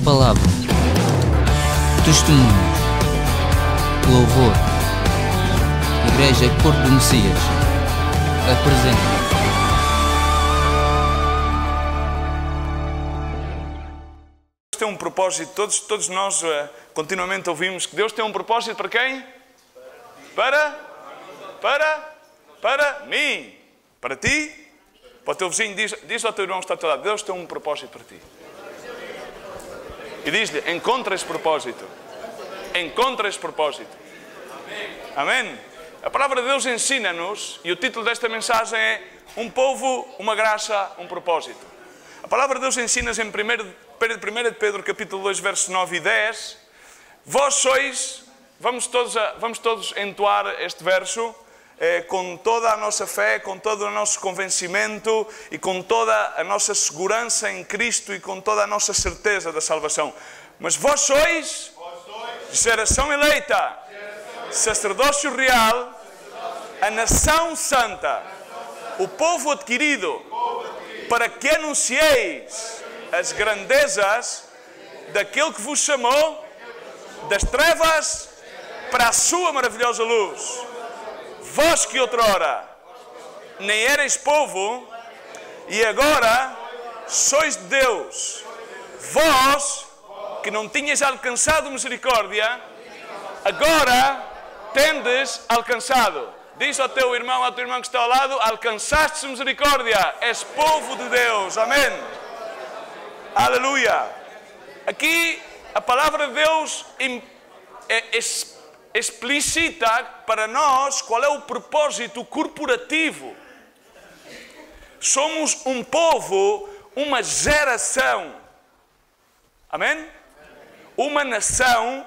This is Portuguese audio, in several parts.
palavra, testemunhos, louvor. Igreja Corpo do Messias apresenta. Deus tem um propósito, todos nós continuamente ouvimos que Deus tem um propósito para quem? Para mim, para ti, para o teu vizinho, diz ao teu irmão que está ao teu lado, Deus tem um propósito para ti. E diz-lhe, encontra esse propósito. Encontra esse propósito. Amém? A palavra de Deus ensina-nos, e o título desta mensagem é Um povo, uma graça, um propósito. A palavra de Deus ensina-nos em 1 de Pedro, capítulo 2, versos 9 e 10. Vós sois, vamos todos entoar este verso, com toda a nossa fé, com todo o nosso convencimento e com toda a nossa segurança em Cristo e com toda a nossa certeza da salvação. Mas vós sois geração eleita, sacerdócio real, a nação santa, o povo adquirido, para que anuncieis as grandezas daquele que vos chamou das trevas para a sua maravilhosa luz. Vós que outrora nem erais povo, e agora sois de Deus. Vós que não tinhas alcançado misericórdia, agora tendes alcançado. Diz ao teu irmão que está ao lado, alcançaste misericórdia, és povo de Deus. Amém. Aleluia. Aqui a palavra de Deus explicita para nós qual é o propósito corporativo. Somos um povo, uma geração. Amém? Uma nação,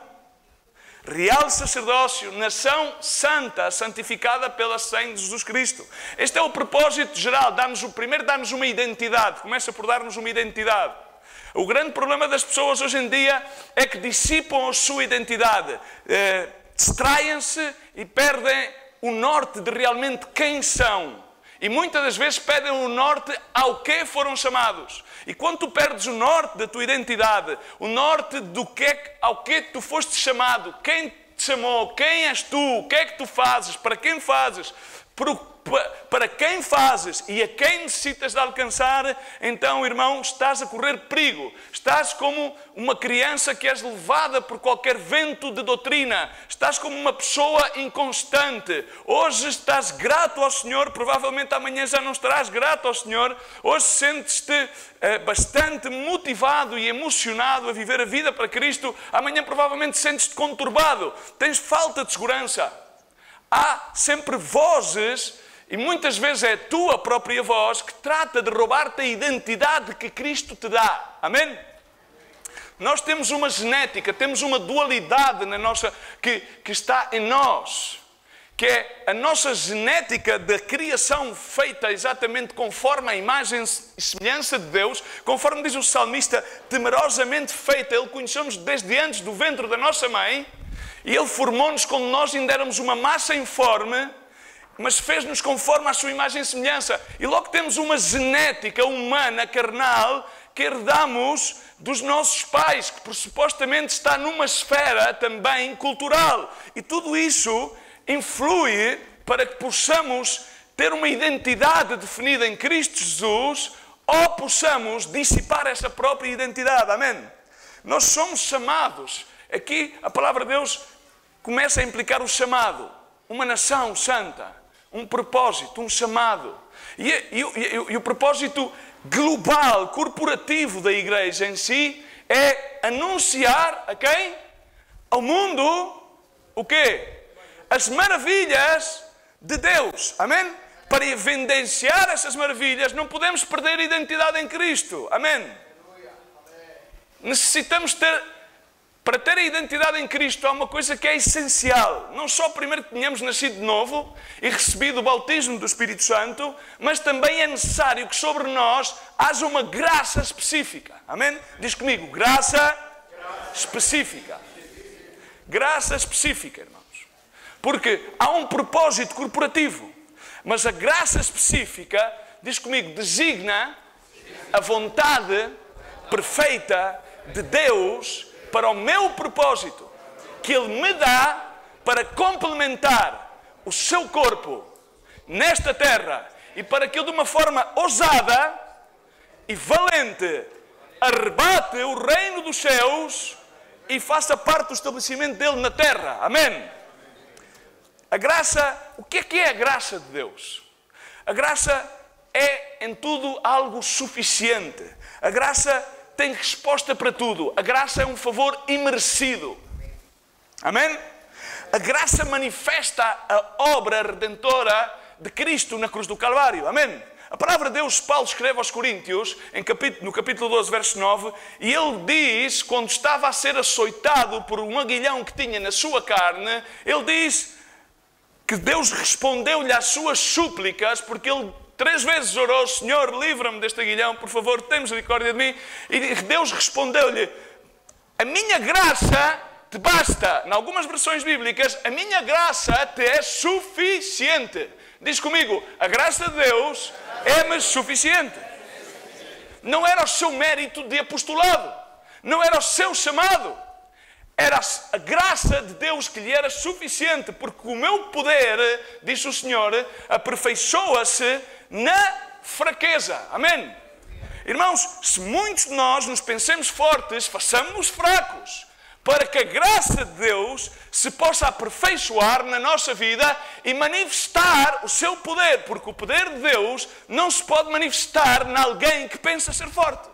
real sacerdócio, nação santa, santificada pela sangue de Jesus Cristo. Este é o propósito geral. Primeiro dá-nos uma identidade. Começa por dar-nos uma identidade. O grande problema das pessoas hoje em dia é que dissipam a sua identidade. Distraem-se e perdem o norte de realmente quem são. E muitas das vezes perdem o norte ao que foram chamados. E quando tu perdes o norte da tua identidade, o norte ao que tu foste chamado, quem te chamou, quem és tu, o que é que tu fazes, para quem fazes, para quem fazes e a quem necessitas de alcançar, então, irmão, estás a correr perigo. Estás como uma criança que és levada por qualquer vento de doutrina. Estás como uma pessoa inconstante. Hoje estás grato ao Senhor, provavelmente amanhã já não estarás grato ao Senhor. Hoje sentes-te bastante motivado e emocionado a viver a vida para Cristo. Amanhã provavelmente sentes-te conturbado. Tens falta de segurança. Há sempre vozes, e muitas vezes é a tua própria voz, que trata de roubar-te a identidade que Cristo te dá. Amém? Nós temos uma genética, temos uma dualidade que está em nós, que é a nossa genética da criação feita exatamente conforme a imagem e semelhança de Deus, conforme diz o salmista, temerosamente feita. Ele conheceu-nos desde antes do ventre da nossa mãe, e Ele formou-nos quando nós ainda éramos uma massa informe, mas fez-nos conforme a sua imagem e semelhança. E logo temos uma genética humana, carnal, que herdamos dos nossos pais, que supostamente está numa esfera também cultural. E tudo isso influi para que possamos ter uma identidade definida em Cristo Jesus, ou possamos dissipar essa própria identidade. Amém? Nós somos chamados. Aqui a palavra de Deus começa a implicar o chamado. Uma nação santa, um propósito, um chamado. E o propósito global, corporativo da igreja em si é anunciar a quem? Ao mundo o quê? As maravilhas de Deus. Amém? Para evidenciar essas maravilhas não podemos perder a identidade em Cristo. Amém? Necessitamos para ter a identidade em Cristo, há uma coisa que é essencial. Não só primeiro que tenhamos nascido de novo e recebido o bautismo do Espírito Santo, mas também é necessário que sobre nós haja uma graça específica. Amém? Diz comigo, graça específica. Graça específica, irmãos. Porque há um propósito corporativo, mas a graça específica, diz comigo, designa a vontade perfeita de Deus para o meu propósito, que Ele me dá para complementar o seu corpo nesta terra e para que Ele, de uma forma ousada e valente, arrebate o reino dos céus e faça parte do estabelecimento dele na terra. Amém? A graça, o que é a graça de Deus? A graça é em tudo algo suficiente. A graça tem resposta para tudo. A graça é um favor imerecido. Amém? A graça manifesta a obra redentora de Cristo na cruz do Calvário. Amém? A palavra de Deus, Paulo escreve aos Coríntios, no capítulo 12, verso 9, e ele diz, quando estava a ser açoitado por um aguilhão que tinha na sua carne, ele diz que Deus respondeu-lhe às suas súplicas, porque ele 3 vezes orou: Senhor, livra-me deste aguilhão, por favor, tem misericórdia de mim. E Deus respondeu-lhe: a minha graça te basta. Em algumas versões bíblicas, a minha graça te é suficiente. Diz comigo: a graça de Deus é-me suficiente. Não era o seu mérito de apostolado, não era o seu chamado, era a graça de Deus que lhe era suficiente, porque o meu poder, diz o Senhor, aperfeiçoa-se na fraqueza. Amém? Irmãos, se muitos de nós nos pensemos fortes, façamos-nos fracos, para que a graça de Deus se possa aperfeiçoar na nossa vida e manifestar o seu poder, porque o poder de Deus não se pode manifestar em alguém que pensa ser forte.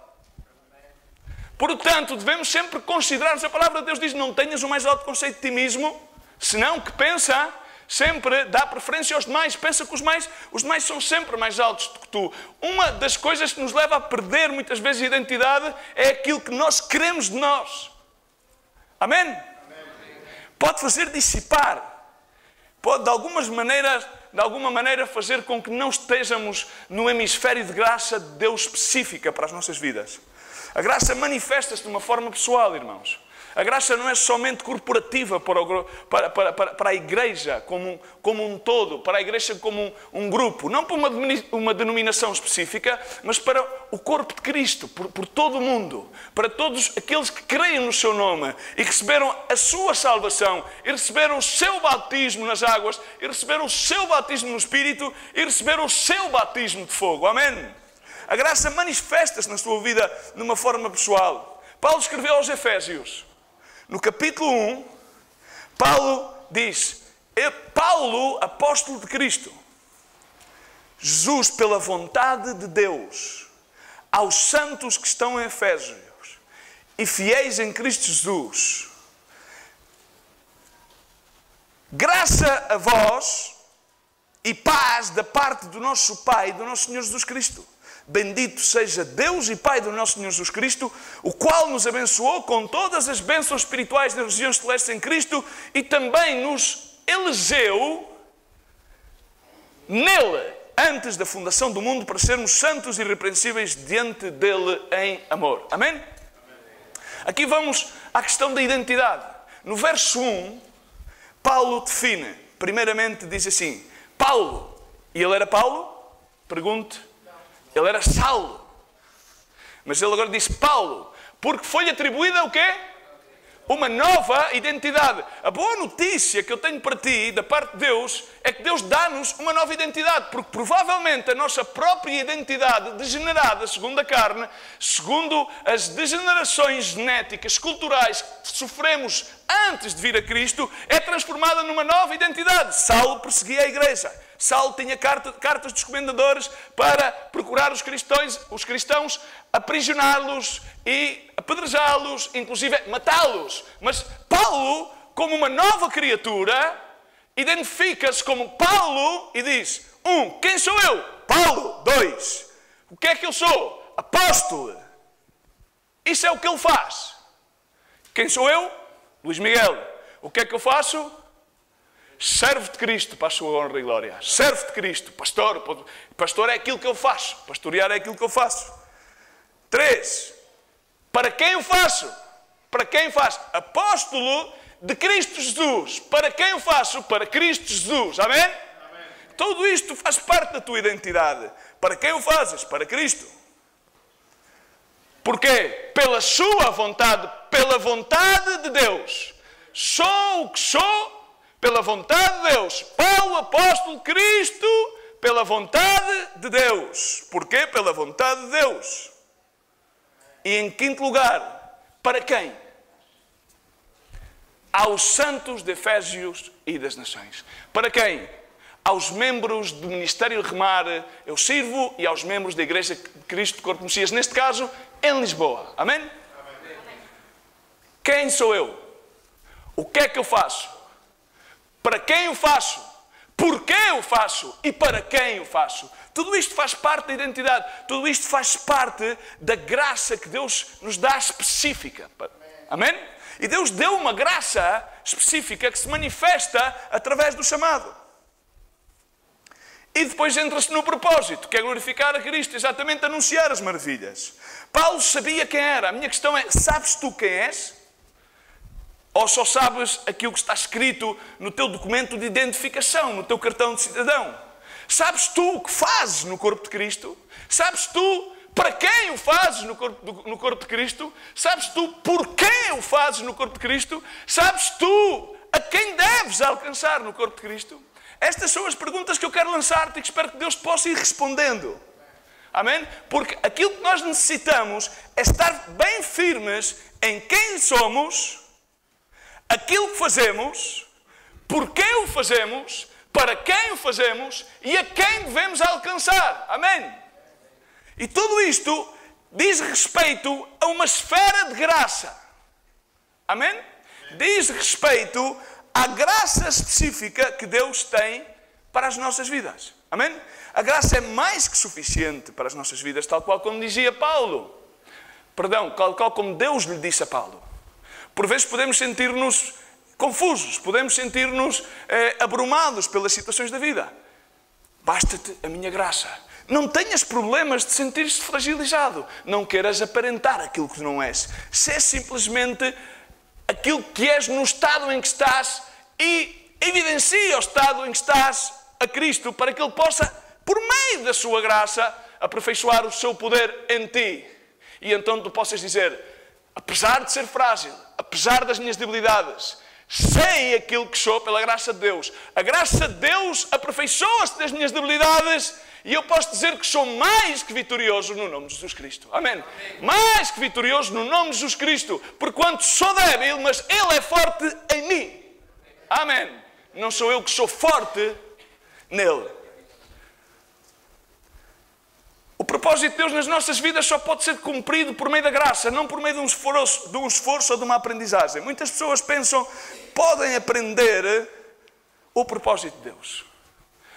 Portanto, devemos sempre considerar, a palavra de Deus diz: não tenhas o mais alto conceito de ti mesmo, senão que pensa, sempre dá preferência aos demais, pensa que os demais são sempre mais altos do que tu. Uma das coisas que nos leva a perder muitas vezes a identidade é aquilo que nós queremos de nós. Amém? Amém? Pode fazer dissipar, pode de alguma maneira fazer com que não estejamos no hemisfério de graça de Deus específica para as nossas vidas. A graça manifesta-se de uma forma pessoal, irmãos. A graça não é somente corporativa para a igreja como um todo, para a igreja como um grupo, não para uma denominação específica, mas para o corpo de Cristo, por todo o mundo, para todos aqueles que creem no seu nome e receberam a sua salvação, e receberam o seu batismo nas águas, e receberam o seu batismo no Espírito, e receberam o seu batismo de fogo. Amém? A graça manifesta-se na sua vida de uma forma pessoal. Paulo escreveu aos Efésios, no capítulo 1, Paulo diz: Paulo, apóstolo de Cristo, Jesus, pela vontade de Deus, aos santos que estão em Efésios e fiéis em Cristo Jesus, graça a vós e paz da parte do nosso Pai e do nosso Senhor Jesus Cristo. Bendito seja Deus e Pai do nosso Senhor Jesus Cristo, o qual nos abençoou com todas as bênçãos espirituais das regiões celestes em Cristo e também nos elegeu nele, antes da fundação do mundo, para sermos santos e irrepreensíveis diante dele em amor. Amém? Aqui vamos à questão da identidade. No verso 1, Paulo define, primeiramente diz assim: Paulo, e ele era Paulo? Pergunte. Ele era Saulo. Mas ele agora diz Paulo, porque foi-lhe atribuída o quê? Uma nova identidade. A boa notícia que eu tenho para ti, da parte de Deus, é que Deus dá-nos uma nova identidade, porque provavelmente a nossa própria identidade degenerada, segundo a carne, segundo as degenerações genéticas, culturais que sofremos antes de vir a Cristo, é transformada numa nova identidade. Saulo perseguia a igreja. Saulo tinha cartas dos comendadores para procurar os cristãos, aprisioná-los e apedrejá-los, inclusive matá-los. Mas Paulo, como uma nova criatura, identifica-se como Paulo e diz: 1. Quem sou eu? Paulo. 2. O que é que eu sou? Apóstolo. Isso é o que ele faz. Quem sou eu? Luís Miguel. O que é que eu faço? Servo de Cristo para a sua honra e glória. Servo de Cristo. Pastor. Pastor é aquilo que eu faço. Pastorear é aquilo que eu faço. 3. Para quem eu faço? Para quem faço? Apóstolo de Cristo Jesus. Para quem eu faço? Para Cristo Jesus. Amém? Amém? Tudo isto faz parte da tua identidade. Para quem o fazes? Para Cristo. Porquê? Pela sua vontade, pela vontade de Deus. Sou o que sou pela vontade de Deus. Paulo, apóstolo, Cristo, pela vontade de Deus. Porquê? Pela vontade de Deus. E em quinto lugar, para quem? Aos santos de Efésios e das nações. Para quem? Aos membros do Ministério Remar, eu sirvo, e aos membros da Igreja de Cristo, Corpo de Messias, neste caso, em Lisboa. Amém? Amém? Quem sou eu? O que é que eu faço? Para quem eu faço? Porquê eu faço? E para quem eu faço? Tudo isto faz parte da identidade. Tudo isto faz parte da graça que Deus nos dá específica. Amém? E Deus deu uma graça específica que se manifesta através do chamado. E depois entra-se no propósito, que é glorificar a Cristo, exatamente anunciar as maravilhas. Paulo sabia quem era. A minha questão é, sabes tu quem és? Ou só sabes aquilo que está escrito no teu documento de identificação, no teu cartão de cidadão? Sabes tu o que fazes no corpo de Cristo? Sabes tu para quem o fazes no corpo de Cristo? Sabes tu por quem o fazes no corpo de Cristo? Sabes tu a quem deves alcançar no corpo de Cristo? Estas são as perguntas que eu quero lançar-te e que espero que Deus te possa ir respondendo. Amém? Porque aquilo que nós necessitamos é estar bem firmes em quem somos, aquilo que fazemos, porquê o fazemos, para quem o fazemos e a quem devemos alcançar. Amém? E tudo isto diz respeito a uma esfera de graça. Amém? Diz respeito à graça específica que Deus tem para as nossas vidas. Amém? A graça é mais que suficiente para as nossas vidas, tal qual como dizia Paulo. Perdão, tal qual como Deus lhe disse a Paulo. Por vezes podemos sentir-nos confusos, podemos sentir-nos abrumados pelas situações da vida. Basta-te a minha graça. Não tenhas problemas de sentir-te fragilizado. Não queiras aparentar aquilo que não és. Sê simplesmente aquilo que és no estado em que estás e evidencia o estado em que estás a Cristo para que Ele possa, por meio da sua graça, aperfeiçoar o seu poder em ti. E então tu possas dizer, apesar de ser frágil, apesar das minhas debilidades, sei aquilo que sou pela graça de Deus. A graça de Deus aperfeiçoa-se das minhas debilidades e eu posso dizer que sou mais que vitorioso no nome de Jesus Cristo. Amém? Amém. Mais que vitorioso no nome de Jesus Cristo. Porquanto sou débil, mas Ele é forte em mim. Amém. Não sou eu que sou forte nele. O propósito de Deus nas nossas vidas só pode ser cumprido por meio da graça, não por meio de um esforço ou de uma aprendizagem. Muitas pessoas pensam, podem aprender o propósito de Deus.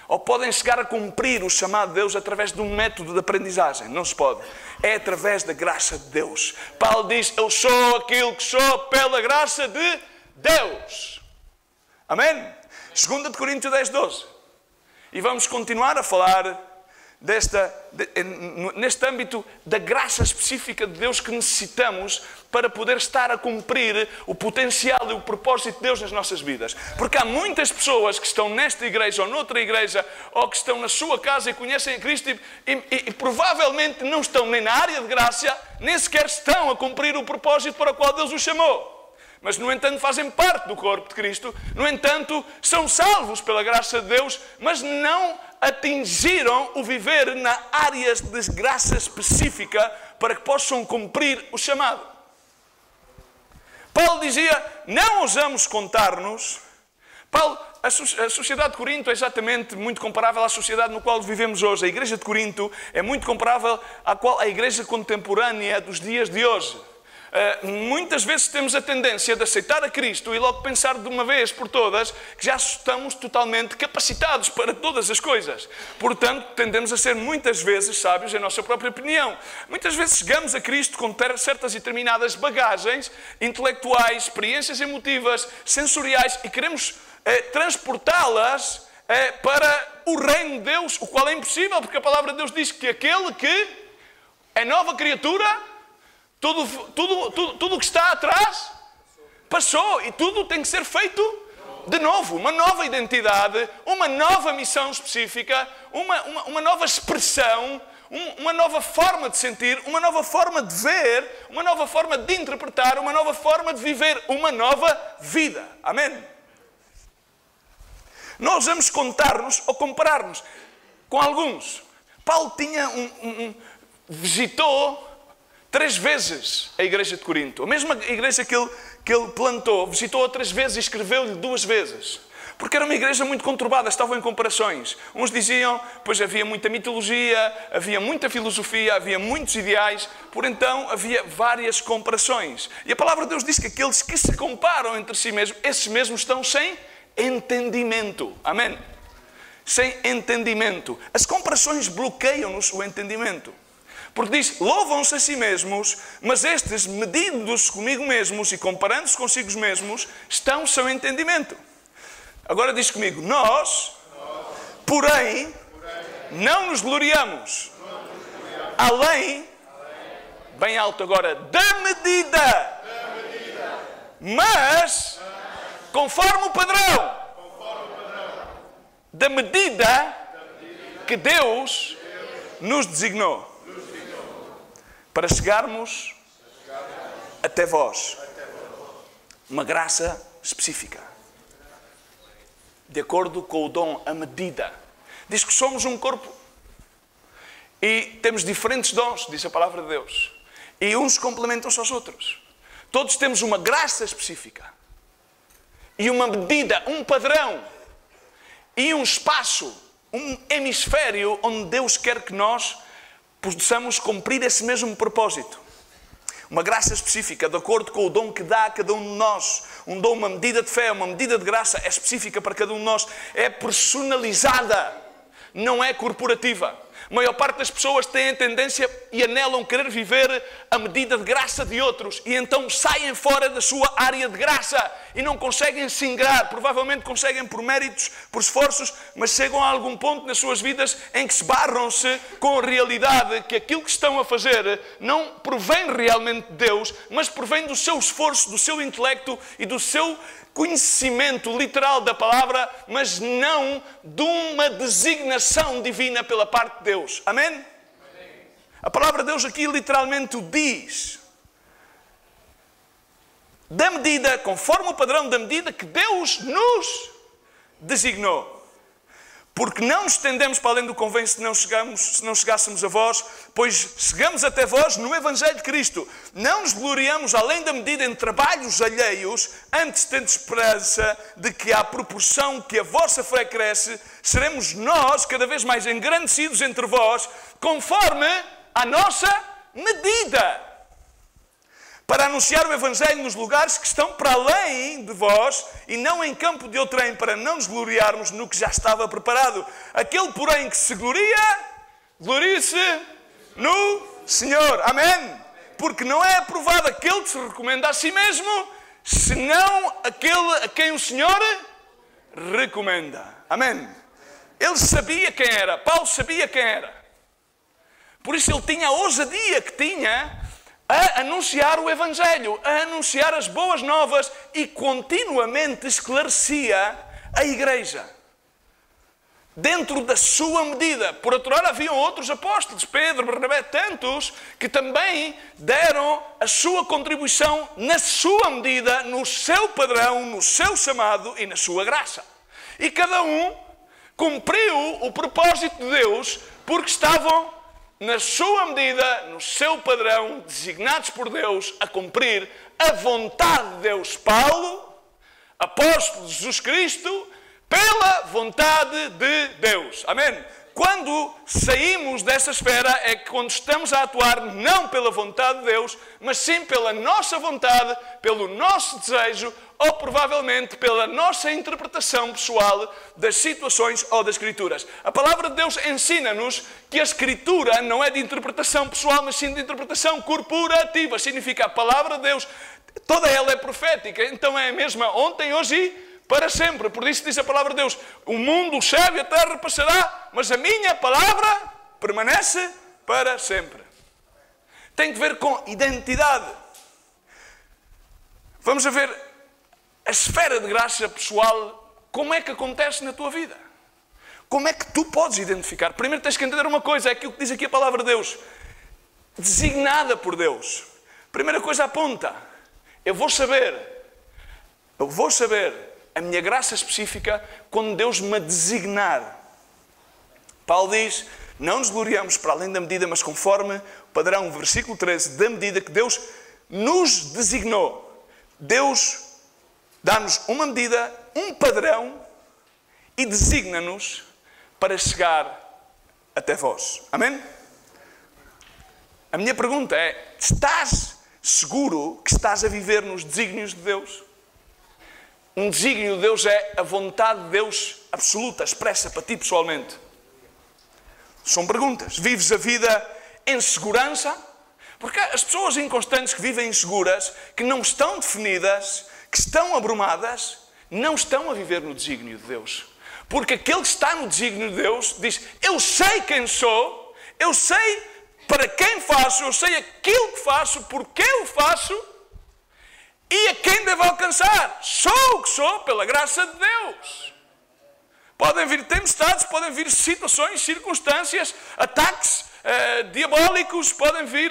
Ou podem chegar a cumprir o chamado de Deus através de um método de aprendizagem. Não se pode. É através da graça de Deus. Paulo diz, eu sou aquilo que sou pela graça de Deus. Amém? 2 Coríntios 10:12. E vamos continuar a falar neste âmbito da graça específica de Deus que necessitamos para poder estar a cumprir o potencial e o propósito de Deus nas nossas vidas. Porque há muitas pessoas que estão nesta igreja ou noutra igreja ou que estão na sua casa e conhecem a Cristo e provavelmente não estão nem na área de graça, nem sequer estão a cumprir o propósito para o qual Deus os chamou. Mas, no entanto, fazem parte do corpo de Cristo. No entanto, são salvos pela graça de Deus, mas não atingiram o viver na área de graça específica para que possam cumprir o chamado. Paulo dizia, não ousamos contar-nos. Paulo, a sociedade de Corinto é exatamente muito comparável à sociedade no qual vivemos hoje. A igreja de Corinto é muito comparável à igreja contemporânea dos dias de hoje. Muitas vezes temos a tendência de aceitar a Cristo e logo pensar de uma vez por todas que já estamos totalmente capacitados para todas as coisas. Portanto, tendemos a ser muitas vezes sábios em nossa própria opinião. Muitas vezes chegamos a Cristo com certas e determinadas bagagens intelectuais, experiências emotivas, sensoriais e queremos transportá-las para o reino de Deus, o qual é impossível, porque a palavra de Deus diz que aquele que é nova criatura, tudo o que está atrás passou e tudo tem que ser feito de novo. Uma nova identidade, uma nova missão específica, uma nova expressão, uma nova forma de sentir, uma nova forma de ver, uma nova forma de interpretar, uma nova forma de viver, uma nova vida. Amém? Nós vamos contar-nos ou comparar-nos com alguns. Paulo visitou 3 vezes a igreja de Corinto. A mesma igreja que ele plantou, visitou 3 vezes e escreveu-lhe 2 vezes. Porque era uma igreja muito conturbada, estavam em comparações. Uns diziam, pois havia muita mitologia, havia muita filosofia, havia muitos ideais, por então havia várias comparações. E a palavra de Deus diz que aqueles que se comparam entre si mesmos, esses mesmos estão sem entendimento. Amém? Sem entendimento. As comparações bloqueiam-nos o entendimento. Porque diz, louvam-se a si mesmos, mas estes, medindo-se comigo mesmos e comparando-se consigo mesmos, estão sem entendimento. Agora diz comigo, nós, porém, não nos gloriamos, além, bem alto agora, da medida, mas, conforme o padrão, da medida que Deus nos designou, para chegarmos até vós. Uma graça específica. De acordo com o dom, a medida. Diz que somos um corpo. E temos diferentes dons, diz a palavra de Deus. E uns complementam-se aos outros. Todos temos uma graça específica. E uma medida, um padrão. E um espaço, um hemisfério onde Deus quer que nós possamos cumprir esse mesmo propósito. Uma graça específica, de acordo com o dom que dá a cada um de nós. Um dom, uma medida de fé, uma medida de graça é específica para cada um de nós. É personalizada, não é corporativa. A maior parte das pessoas tem a tendência e anelam querer viver a medida de graça de outros. E então saem fora da sua área de graça e não conseguem se ingrar. Provavelmente conseguem por méritos, por esforços, mas chegam a algum ponto nas suas vidas em que se barram-se com a realidade que aquilo que estão a fazer não provém realmente de Deus, mas provém do seu esforço, do seu intelecto e do seu conhecimento literal da palavra, mas não de uma designação divina pela parte de Deus. Amém? Amém. A palavra de Deus aqui literalmente o diz. Da medida, conforme o padrão da medida que Deus nos designou. Porque não nos estendemos para além do convém se não chegássemos a vós, pois chegamos até vós no Evangelho de Cristo. Não nos gloriamos além da medida em trabalhos alheios, antes tendo esperança de que à proporção que a vossa fé cresce, seremos nós cada vez mais engrandecidos entre vós, conforme a nossa medida. Para anunciar o Evangelho nos lugares que estão para além de vós e não em campo de outrem, para não nos gloriarmos no que já estava preparado. Aquele, porém, que se glorie-se no Senhor. Amém? Porque não é aprovado aquele que se recomenda a si mesmo, senão aquele a quem o Senhor recomenda. Amém? Ele sabia quem era. Paulo sabia quem era. Por isso ele tinha a ousadia que tinha a anunciar o Evangelho, a anunciar as boas novas e continuamente esclarecia a igreja. Dentro da sua medida. Por outro lado, haviam outros apóstolos, Pedro, Barnabé, tantos, que também deram a sua contribuição na sua medida, no seu padrão, no seu chamado e na sua graça. E cada um cumpriu o propósito de Deus porque estavam na sua medida, no seu padrão, designados por Deus a cumprir a vontade de Deus. Paulo, apóstolo de Jesus Cristo, pela vontade de Deus. Amém? Quando saímos dessa esfera é que quando estamos a atuar não pela vontade de Deus, mas sim pela nossa vontade, pelo nosso desejo ou provavelmente pela nossa interpretação pessoal das situações ou das Escrituras. A palavra de Deus ensina-nos que a Escritura não é de interpretação pessoal, mas sim de interpretação corporativa. Significa a palavra de Deus, toda ela é profética, então é a mesma ontem, hoje e para sempre. Por isso diz a palavra de Deus, o mundo, o céu e a terra passará, mas a minha palavra permanece para sempre. Tem que ver com identidade. Vamos a ver a esfera de graça pessoal, como é que acontece na tua vida? como é que tu podes identificar? Primeiro tens que entender uma coisa, é aquilo que diz aqui a palavra de Deus. Designada por Deus. Primeira coisa aponta. Eu vou saber a minha graça específica quando Deus me designar. Paulo diz, não nos gloriamos para além da medida, mas conforme o padrão, versículo 13, da medida que Deus nos designou. Deus dá-nos uma medida, um padrão e designa-nos para chegar até vós. Amém? A minha pergunta é, estás seguro que estás a viver nos desígnios de Deus? Um desígnio de Deus é a vontade de Deus absoluta, expressa para ti pessoalmente. São perguntas. Vives a vida em segurança? Porque as pessoas inconstantes que vivem inseguras, que não estão definidas, que estão abrumadas, não estão a viver no desígnio de Deus. Porque aquele que está no desígnio de Deus diz, eu sei quem sou, eu sei para quem faço, eu sei aquilo que faço, porque eu faço e a quem devo alcançar. Sou o que sou pela graça de Deus. Podem vir tempestades, podem vir situações, circunstâncias, ataques diabólicos, podem vir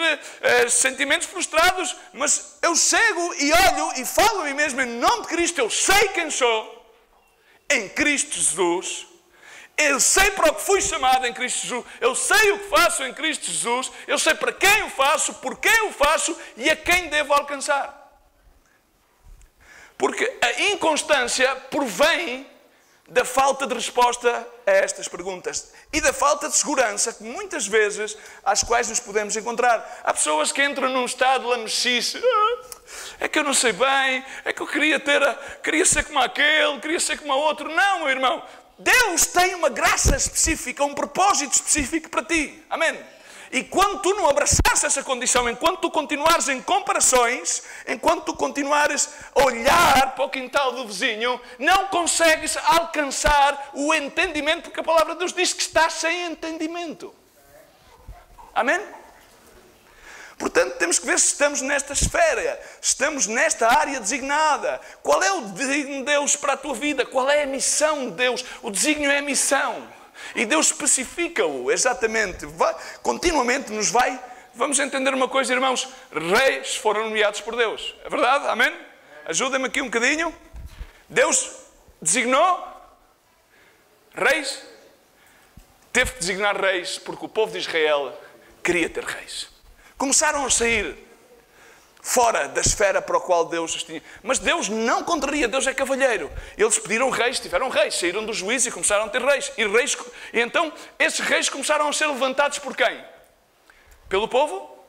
sentimentos frustrados, mas eu chego e olho e falo a mim mesmo em nome de Cristo, eu sei quem sou em Cristo Jesus, eu sei para o que fui chamado em Cristo Jesus, eu sei o que faço em Cristo Jesus, eu sei para quem o faço, porquê o faço e a quem devo alcançar. Porque a inconstância provém da falta de resposta a estas perguntas e da falta de segurança que muitas vezes às quais nos podemos encontrar. Há pessoas que entram num estado de lamechice, é que eu não sei bem, é que eu queria ser como aquele, queria ser como a outro. Não, meu irmão, Deus tem uma graça específica, um propósito específico para ti. Amém? E quando tu não abraçares essa condição, enquanto tu continuares em comparações, enquanto tu continuares a olhar para o quintal do vizinho, não consegues alcançar o entendimento, porque a palavra de Deus diz que estás sem entendimento. Amém? Portanto, temos que ver se estamos nesta esfera, estamos nesta área designada. Qual é o desígnio de Deus para a tua vida? Qual é a missão de Deus? O desígnio é a missão. E Deus especifica-o exatamente, continuamente nos vai. Vamos entender uma coisa, irmãos, reis foram nomeados por Deus, é verdade? Amém? Ajudem-me aqui um bocadinho. Deus designou reis, teve que designar reis porque o povo de Israel queria ter reis. Começaram a sair fora da esfera para a qual Deus os tinha. Mas Deus não contraria, Deus é cavalheiro. Eles pediram reis, tiveram reis, saíram do juízo e começaram a ter reis. E então esses reis começaram a ser levantados por quem? Pelo povo?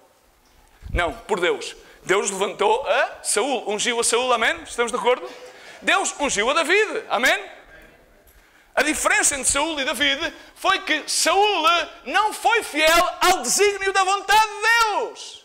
Não, por Deus. Deus levantou a Saul, ungiu a Saul, amém? Estamos de acordo? Deus ungiu a David, amém? A diferença entre Saul e David foi que Saul não foi fiel ao desígnio da vontade de Deus.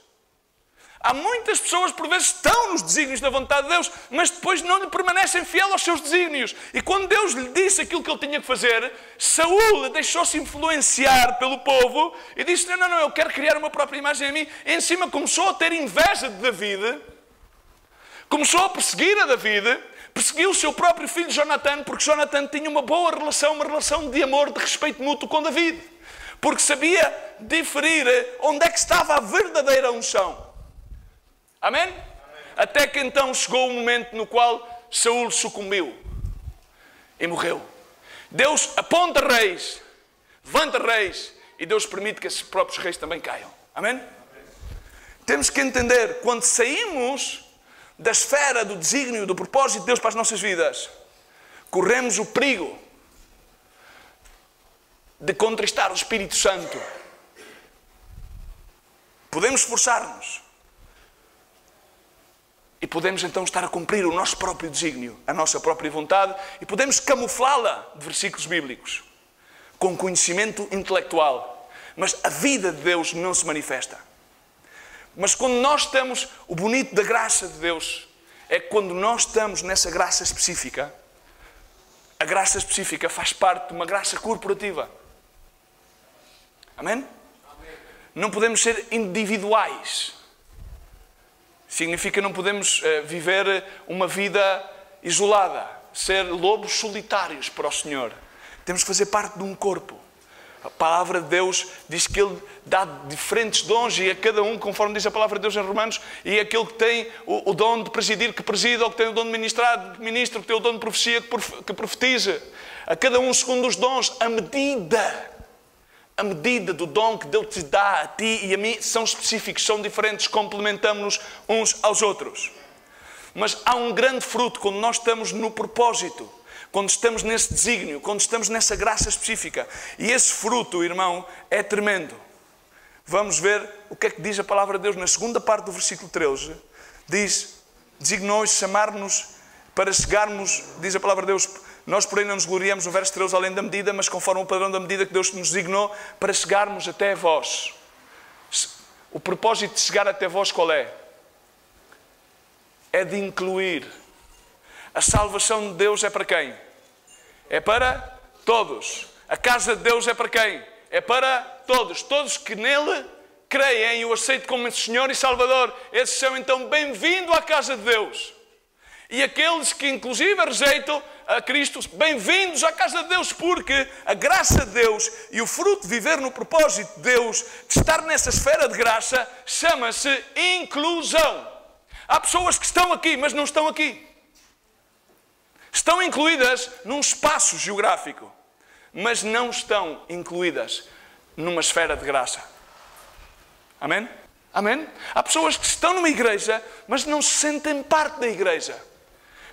Há muitas pessoas, por vezes, estão nos desígnios da vontade de Deus, mas depois não lhe permanecem fiel aos seus desígnios. E quando Deus lhe disse aquilo que ele tinha que fazer, Saul deixou-se influenciar pelo povo e disse, não, eu quero criar uma própria imagem a mim. E em cima começou a ter inveja de David, começou a perseguir a David, perseguiu o seu próprio filho Jonatã, porque Jonatã tinha uma boa relação, uma relação de amor, de respeito mútuo com David. Porque sabia diferir onde é que estava a verdadeira unção. Amém? Amém? Até que então chegou o momento no qual Saul sucumbiu e morreu. Deus aponta reis, levanta reis e Deus permite que esses próprios reis também caiam. Amém? Amém? Temos que entender, quando saímos da esfera do desígnio, do propósito de Deus para as nossas vidas, corremos o perigo de contristar o Espírito Santo. Podemos esforçar-nos. E podemos então estar a cumprir o nosso próprio desígnio, a nossa própria vontade, e podemos camuflá-la de versículos bíblicos, com conhecimento intelectual. Mas a vida de Deus não se manifesta. Mas quando nós estamos, o bonito da graça de Deus, é quando nós estamos nessa graça específica, a graça específica faz parte de uma graça corporativa. Amém? Não podemos ser individuais. Significa que não podemos viver uma vida isolada, ser lobos solitários para o Senhor. Temos que fazer parte de um corpo. A palavra de Deus diz que Ele dá diferentes dons e a cada um, conforme diz a palavra de Deus em Romanos, e aquele que tem o dom de presidir, que preside, ou que tem o dom de ministrar, que ministra, que tem o dom de profecia, que profetiza. A cada um segundo os dons, a medida do dom que Deus te dá a ti e a mim são específicos, são diferentes, complementamos-nos uns aos outros. Mas há um grande fruto quando nós estamos no propósito, quando estamos nesse desígnio, quando estamos nessa graça específica. E esse fruto, irmão, é tremendo. Vamos ver o que é que diz a palavra de Deus na segunda parte do versículo 13. Diz, designou-os chamar-nos para chegarmos, diz a palavra de Deus, nós porém não nos gloriamos no verso 13 além da medida, mas conforme o padrão da medida que Deus nos designou para chegarmos até vós. O propósito de chegar até vós qual é? É de incluir. A salvação de Deus é para quem? É para todos. A casa de Deus é para quem? É para todos. Todos que nele creem e o aceitam como Senhor e Salvador. Esses são então bem-vindos à casa de Deus. E aqueles que inclusive rejeitam a Cristo, bem-vindos à casa de Deus, porque a graça de Deus e o fruto de viver no propósito de Deus, de estar nessa esfera de graça, chama-se inclusão. Há pessoas que estão aqui, mas não estão aqui. Estão incluídas num espaço geográfico, mas não estão incluídas numa esfera de graça. Amém? Amém? Há pessoas que estão numa igreja, mas não se sentem parte da igreja.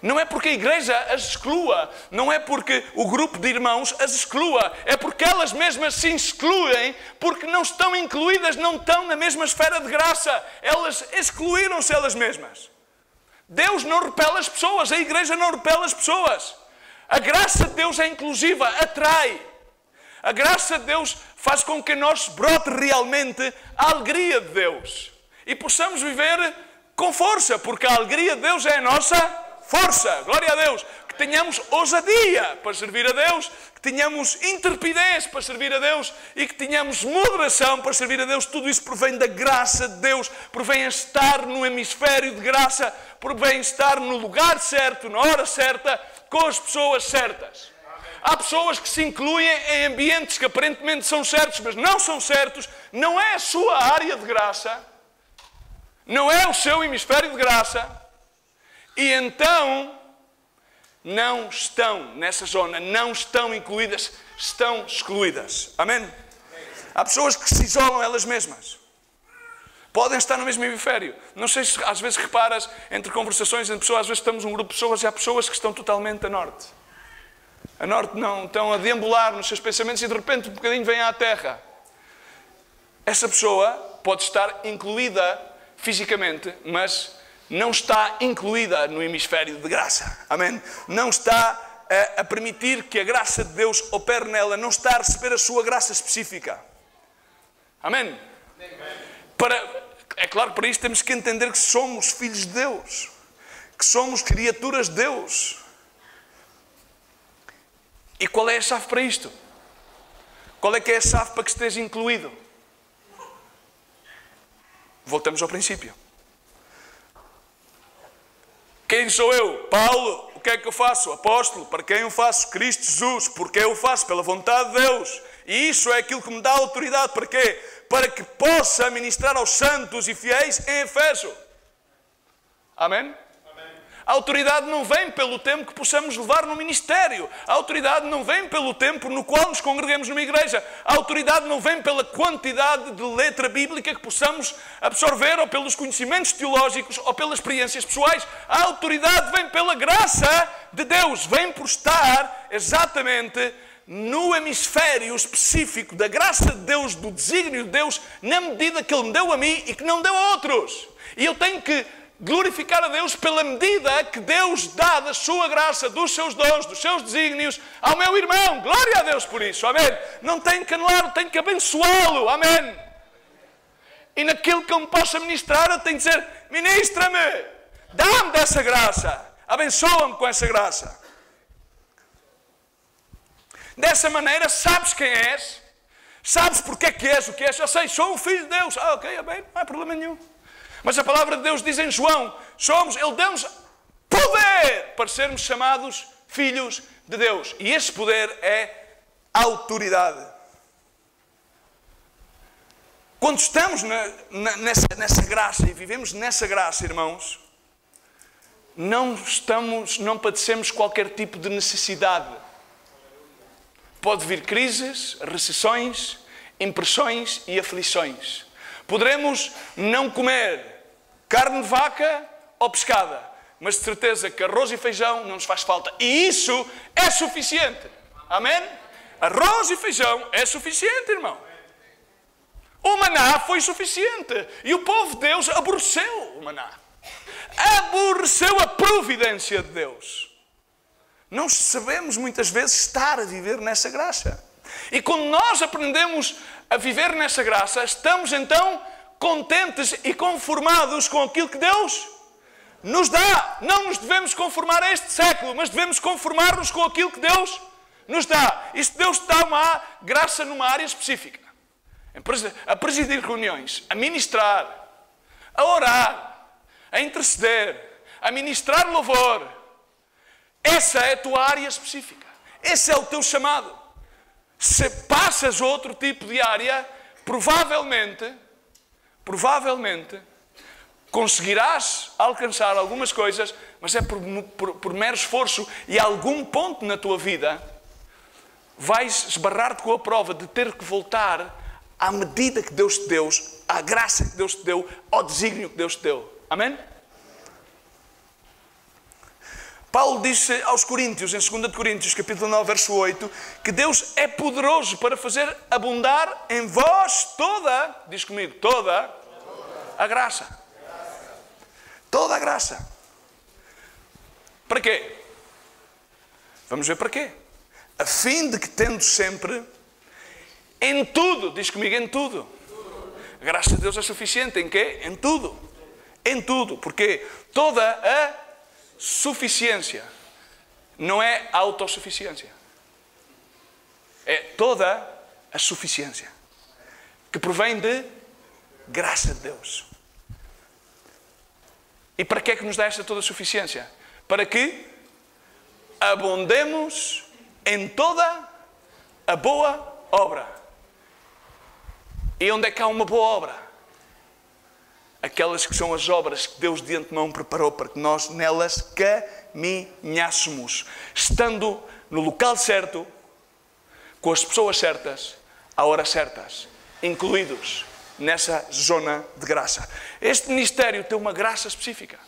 Não é porque a igreja as exclua, não é porque o grupo de irmãos as exclua, é porque elas mesmas se excluem, porque não estão incluídas, não estão na mesma esfera de graça. Elas excluíram-se elas mesmas. Deus não repele as pessoas, a igreja não repele as pessoas. A graça de Deus é inclusiva, atrai. A graça de Deus faz com que nós brote realmente a alegria de Deus. E possamos viver com força, porque a alegria de Deus é a nossa força. Glória a Deus. Que tenhamos ousadia para servir a Deus, que tenhamos intrepidez para servir a Deus e que tenhamos moderação para servir a Deus. Tudo isso provém da graça de Deus, provém a estar no hemisfério de graça, provém a estar no lugar certo, na hora certa, com as pessoas certas. Há pessoas que se incluem em ambientes que aparentemente são certos, mas não são certos. Não é a sua área de graça, não é o seu hemisfério de graça, e então não estão nessa zona, não estão incluídas, estão excluídas. Amém? Há pessoas que se isolam elas mesmas. Podem estar no mesmo hemisfério. Não sei se às vezes reparas entre conversações entre pessoas, às vezes estamos um grupo de pessoas e há pessoas que estão totalmente a norte. A norte não, estão a deambular nos seus pensamentos e de repente um bocadinho vem à terra. Essa pessoa pode estar incluída fisicamente, mas não está incluída no hemisfério de graça. Amém? Não está a permitir que a graça de Deus opere nela, não está a receber a sua graça específica. Amém? É claro que para isso temos que entender que somos filhos de Deus, que somos criaturas de Deus. E qual é a chave para isto? Qual é que é a chave para que esteja incluído? Voltamos ao princípio. Quem sou eu? Paulo. O que é que eu faço? Apóstolo. Para quem eu faço? Cristo Jesus. Porque eu faço? Pela vontade de Deus. E isso é aquilo que me dá autoridade. Para quê? Para que possa ministrar aos santos e fiéis em Efeso. Amém? A autoridade não vem pelo tempo que possamos levar no ministério. A autoridade não vem pelo tempo no qual nos congregamos numa igreja. A autoridade não vem pela quantidade de letra bíblica que possamos absorver, ou pelos conhecimentos teológicos, ou pelas experiências pessoais. A autoridade vem pela graça de Deus. Vem por estar exatamente no hemisfério específico da graça de Deus, do desígnio de Deus, na medida que Ele me deu a mim e que não deu a outros. E eu tenho que glorificar a Deus pela medida que Deus dá da sua graça, dos seus dons, dos seus desígnios ao meu irmão. Glória a Deus por isso. Amém? Não tenho que anular, tenho que abençoá-lo. Amém? E naquilo que Ele me possa ministrar, eu tenho que dizer: ministra-me, dá-me dessa graça, abençoa-me com essa graça. Dessa maneira, sabes quem és, sabes porque é que és o que és. Eu sei, sou um filho de Deus. Ok, amém, não há problema nenhum. Mas a palavra de Deus diz em João, Ele deu-nos poder para sermos chamados filhos de Deus. E esse poder é autoridade. Quando estamos nessa graça e vivemos nessa graça, irmãos, não padecemos qualquer tipo de necessidade. Pode vir crises, recessões, impressões e aflições. Poderemos não comer carne de vaca ou pescada, mas de certeza que arroz e feijão não nos faz falta. E isso é suficiente. Amém? Arroz e feijão é suficiente, irmão. O maná foi suficiente. E o povo de Deus aborreceu o maná. Aborreceu a providência de Deus. Não sabemos muitas vezes estar a viver nessa graça. E quando nós aprendemos a viver nessa graça, estamos então contentes e conformados com aquilo que Deus nos dá. Não nos devemos conformar a este século, mas devemos conformar-nos com aquilo que Deus nos dá. E se Deus dá uma graça numa área específica, a presidir reuniões, a ministrar, a orar, a interceder, a ministrar louvor, essa é a tua área específica. Esse é o teu chamado. Se passas outro tipo de área, provavelmente, conseguirás alcançar algumas coisas, mas é por mero esforço, e a algum ponto na tua vida vais esbarrar-te com a prova de ter que voltar à medida que Deus te deu, à graça que Deus te deu, ao desígnio que Deus te deu. Amém? Paulo disse aos Coríntios, em 2 Coríntios, capítulo 9, verso 8, que Deus é poderoso para fazer abundar em vós toda, diz comigo, toda a graça. Toda a graça. Para quê? Vamos ver para quê. A fim de que, tendo sempre, em tudo, diz comigo, em tudo. A graça de Deus é suficiente em quê? Em tudo. Em tudo. Porque toda a suficiência não é autossuficiência. É toda a suficiência que provém de graça de Deus. E para que é que nos dá esta toda a suficiência? Para que abundemos em toda a boa obra. E onde é que há uma boa obra? Aquelas que são as obras que Deus de antemão preparou para que nós nelas caminhássemos, estando no local certo, com as pessoas certas, à hora certas, incluídos nessa zona de graça. Este ministério tem uma graça específica.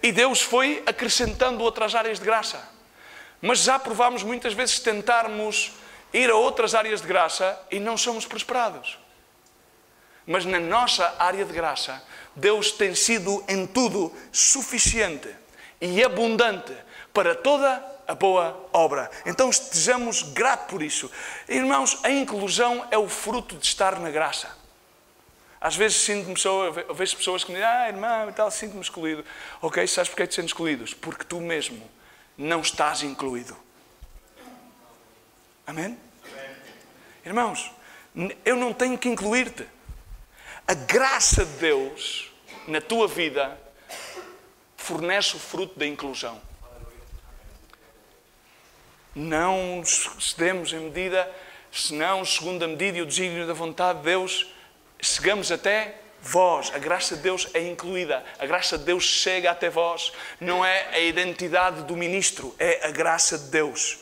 E Deus foi acrescentando outras áreas de graça. Mas já provámos muitas vezes tentarmos ir a outras áreas de graça e não somos prosperados. Mas na nossa área de graça, Deus tem sido em tudo suficiente e abundante para toda a boa obra. Então estejamos gratos por isso. Irmãos, a inclusão é o fruto de estar na graça. Às vezes eu vejo pessoas que me dizem, irmão, e tal, sinto-me excluído. Ok, sabes porque é que te sentes excluído? Porque tu mesmo não estás incluído. Amém? Irmãos, eu não tenho que incluir-te. A graça de Deus na tua vida fornece o fruto da inclusão. Não cedemos em medida, senão, segundo a medida e o desígnio da vontade de Deus, chegamos até vós. A graça de Deus é incluída. A graça de Deus chega até vós. Não é a identidade do ministro, é a graça de Deus.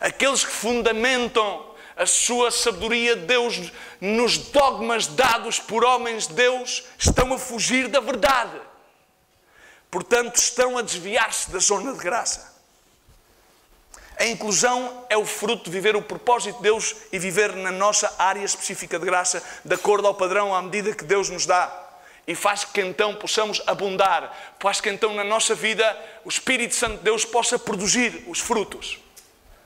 Aqueles que fundamentam a sua sabedoria de Deus nos dogmas dados por homens de Deus estão a fugir da verdade. Portanto, estão a desviar-se da zona de graça. A inclusão é o fruto de viver o propósito de Deus e viver na nossa área específica de graça, de acordo ao padrão, à medida que Deus nos dá. E faz que então possamos abundar. Faz que então na nossa vida o Espírito Santo de Deus possa produzir os frutos.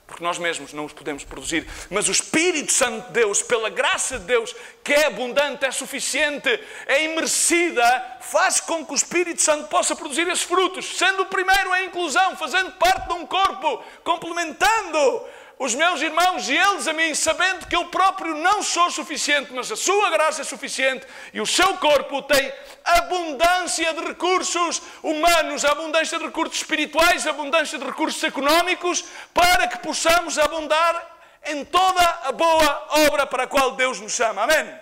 Porque nós mesmos não os podemos produzir. Mas o Espírito Santo de Deus, pela graça de Deus, que é abundante, é suficiente, é imerecida, faz com que o Espírito Santo possa produzir esses frutos. Sendo o primeiro a inclusão, fazendo parte de um corpo, complementando os meus irmãos e eles a mim, sabendo que eu próprio não sou suficiente, mas a sua graça é suficiente e o seu corpo tem abundância de recursos humanos, abundância de recursos espirituais, abundância de recursos económicos, para que possamos abundar em toda a boa obra para a qual Deus nos chama. Amém? Amém.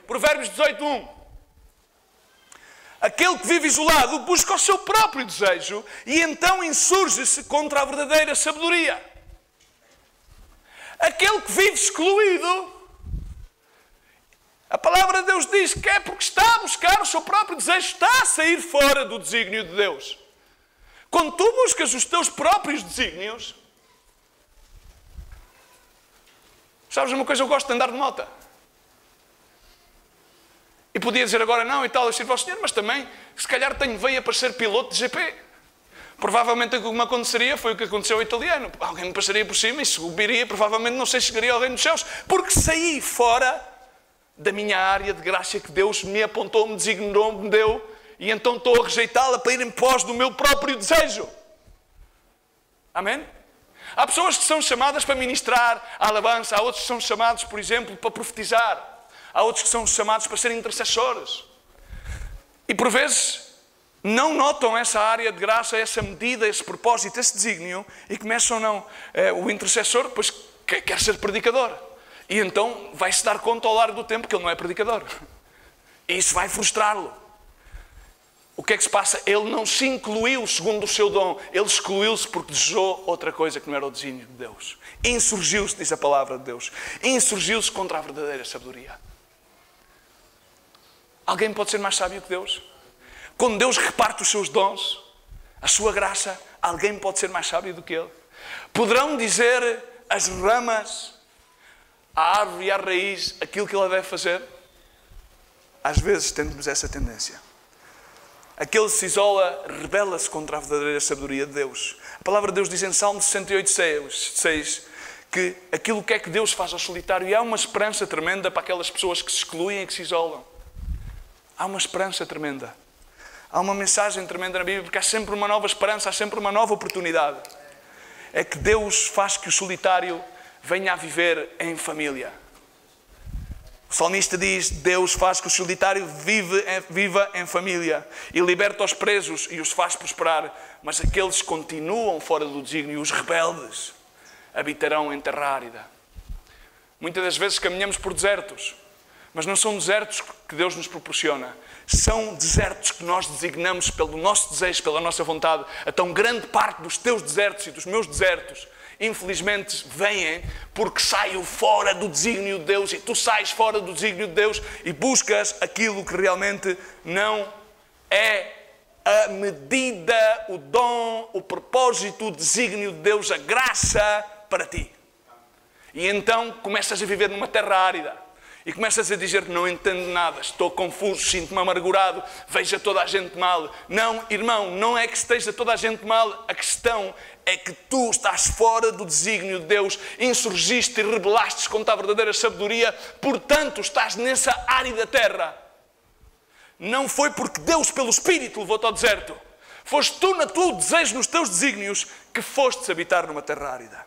Provérbios 18:1. Aquele que vive isolado busca o seu próprio desejo e então insurge-se contra a verdadeira sabedoria. Aquele que vive excluído, a palavra de Deus diz que é porque está a buscar o seu próprio desejo, está a sair fora do desígnio de Deus. Quando tu buscas os teus próprios desígnios, sabes uma coisa, eu gosto de andar de moto. E podia dizer agora não e tal, eu sirvo ao Senhor, mas também, se calhar tenho veia para ser piloto de GP. Provavelmente o que me aconteceria foi o que aconteceu ao italiano. Alguém me passaria por cima e subiria, provavelmente não sei se chegaria ao reino dos céus, porque saí fora da minha área de graça que Deus me apontou, me designou, me deu, e então estou a rejeitá-la para ir em pós do meu próprio desejo. Amém? Há pessoas que são chamadas para ministrar a alabança, há outros que são chamados, por exemplo, para profetizar. Há outros que são chamados para serem intercessores. E por vezes não notam essa área de graça, essa medida, esse propósito, esse desígnio, e começam não. O intercessor depois quer ser predicador. E então vai-se dar conta ao largo do tempo que ele não é predicador. E isso vai frustrá-lo. O que é que se passa? Ele não se incluiu segundo o seu dom. Ele excluiu-se porque desejou outra coisa que não era o desígnio de Deus. Insurgiu-se, diz a palavra de Deus. Insurgiu-se contra a verdadeira sabedoria. Alguém pode ser mais sábio que Deus? Quando Deus reparte os seus dons, a sua graça, alguém pode ser mais sábio do que Ele? Poderão dizer as ramas, a árvore e a raiz aquilo que Ele deve fazer? Às vezes temos essa tendência. Aquele que se isola rebela-se contra a verdadeira sabedoria de Deus. A palavra de Deus diz em Salmo 68:6 que aquilo que é que Deus faz ao solitário, e há uma esperança tremenda para aquelas pessoas que se excluem e que se isolam. Há uma esperança tremenda. Há uma mensagem tremenda na Bíblia, porque há sempre uma nova esperança, há sempre uma nova oportunidade. É que Deus faz que o solitário venha a viver em família. O salmista diz, Deus faz que o solitário viva em família e liberta os presos e os faz prosperar, mas aqueles que continuam fora do desígnio, os rebeldes, habitarão em terra árida. Muitas das vezes caminhamos por desertos, mas não são desertos que Deus nos proporciona. São desertos que nós designamos pelo nosso desejo, pela nossa vontade. A tão grande parte dos teus desertos e dos meus desertos, infelizmente, vêm porque saio fora do desígnio de Deus. E tu sais fora do desígnio de Deus e buscas aquilo que realmente não é a medida, o dom, o propósito, o desígnio de Deus, a graça para ti. E então começas a viver numa terra árida. E começas a dizer, não entendo nada, estou confuso, sinto-me amargurado, vejo toda a gente mal. Não, irmão, não é que esteja toda a gente mal, a questão é que tu estás fora do desígnio de Deus, insurgiste e rebelaste contra a verdadeira sabedoria, portanto estás nessa árida terra. Não foi porque Deus pelo Espírito levou-te ao deserto, foste tu na tua desejo, nos teus desígnios, que fostes habitar numa terra árida.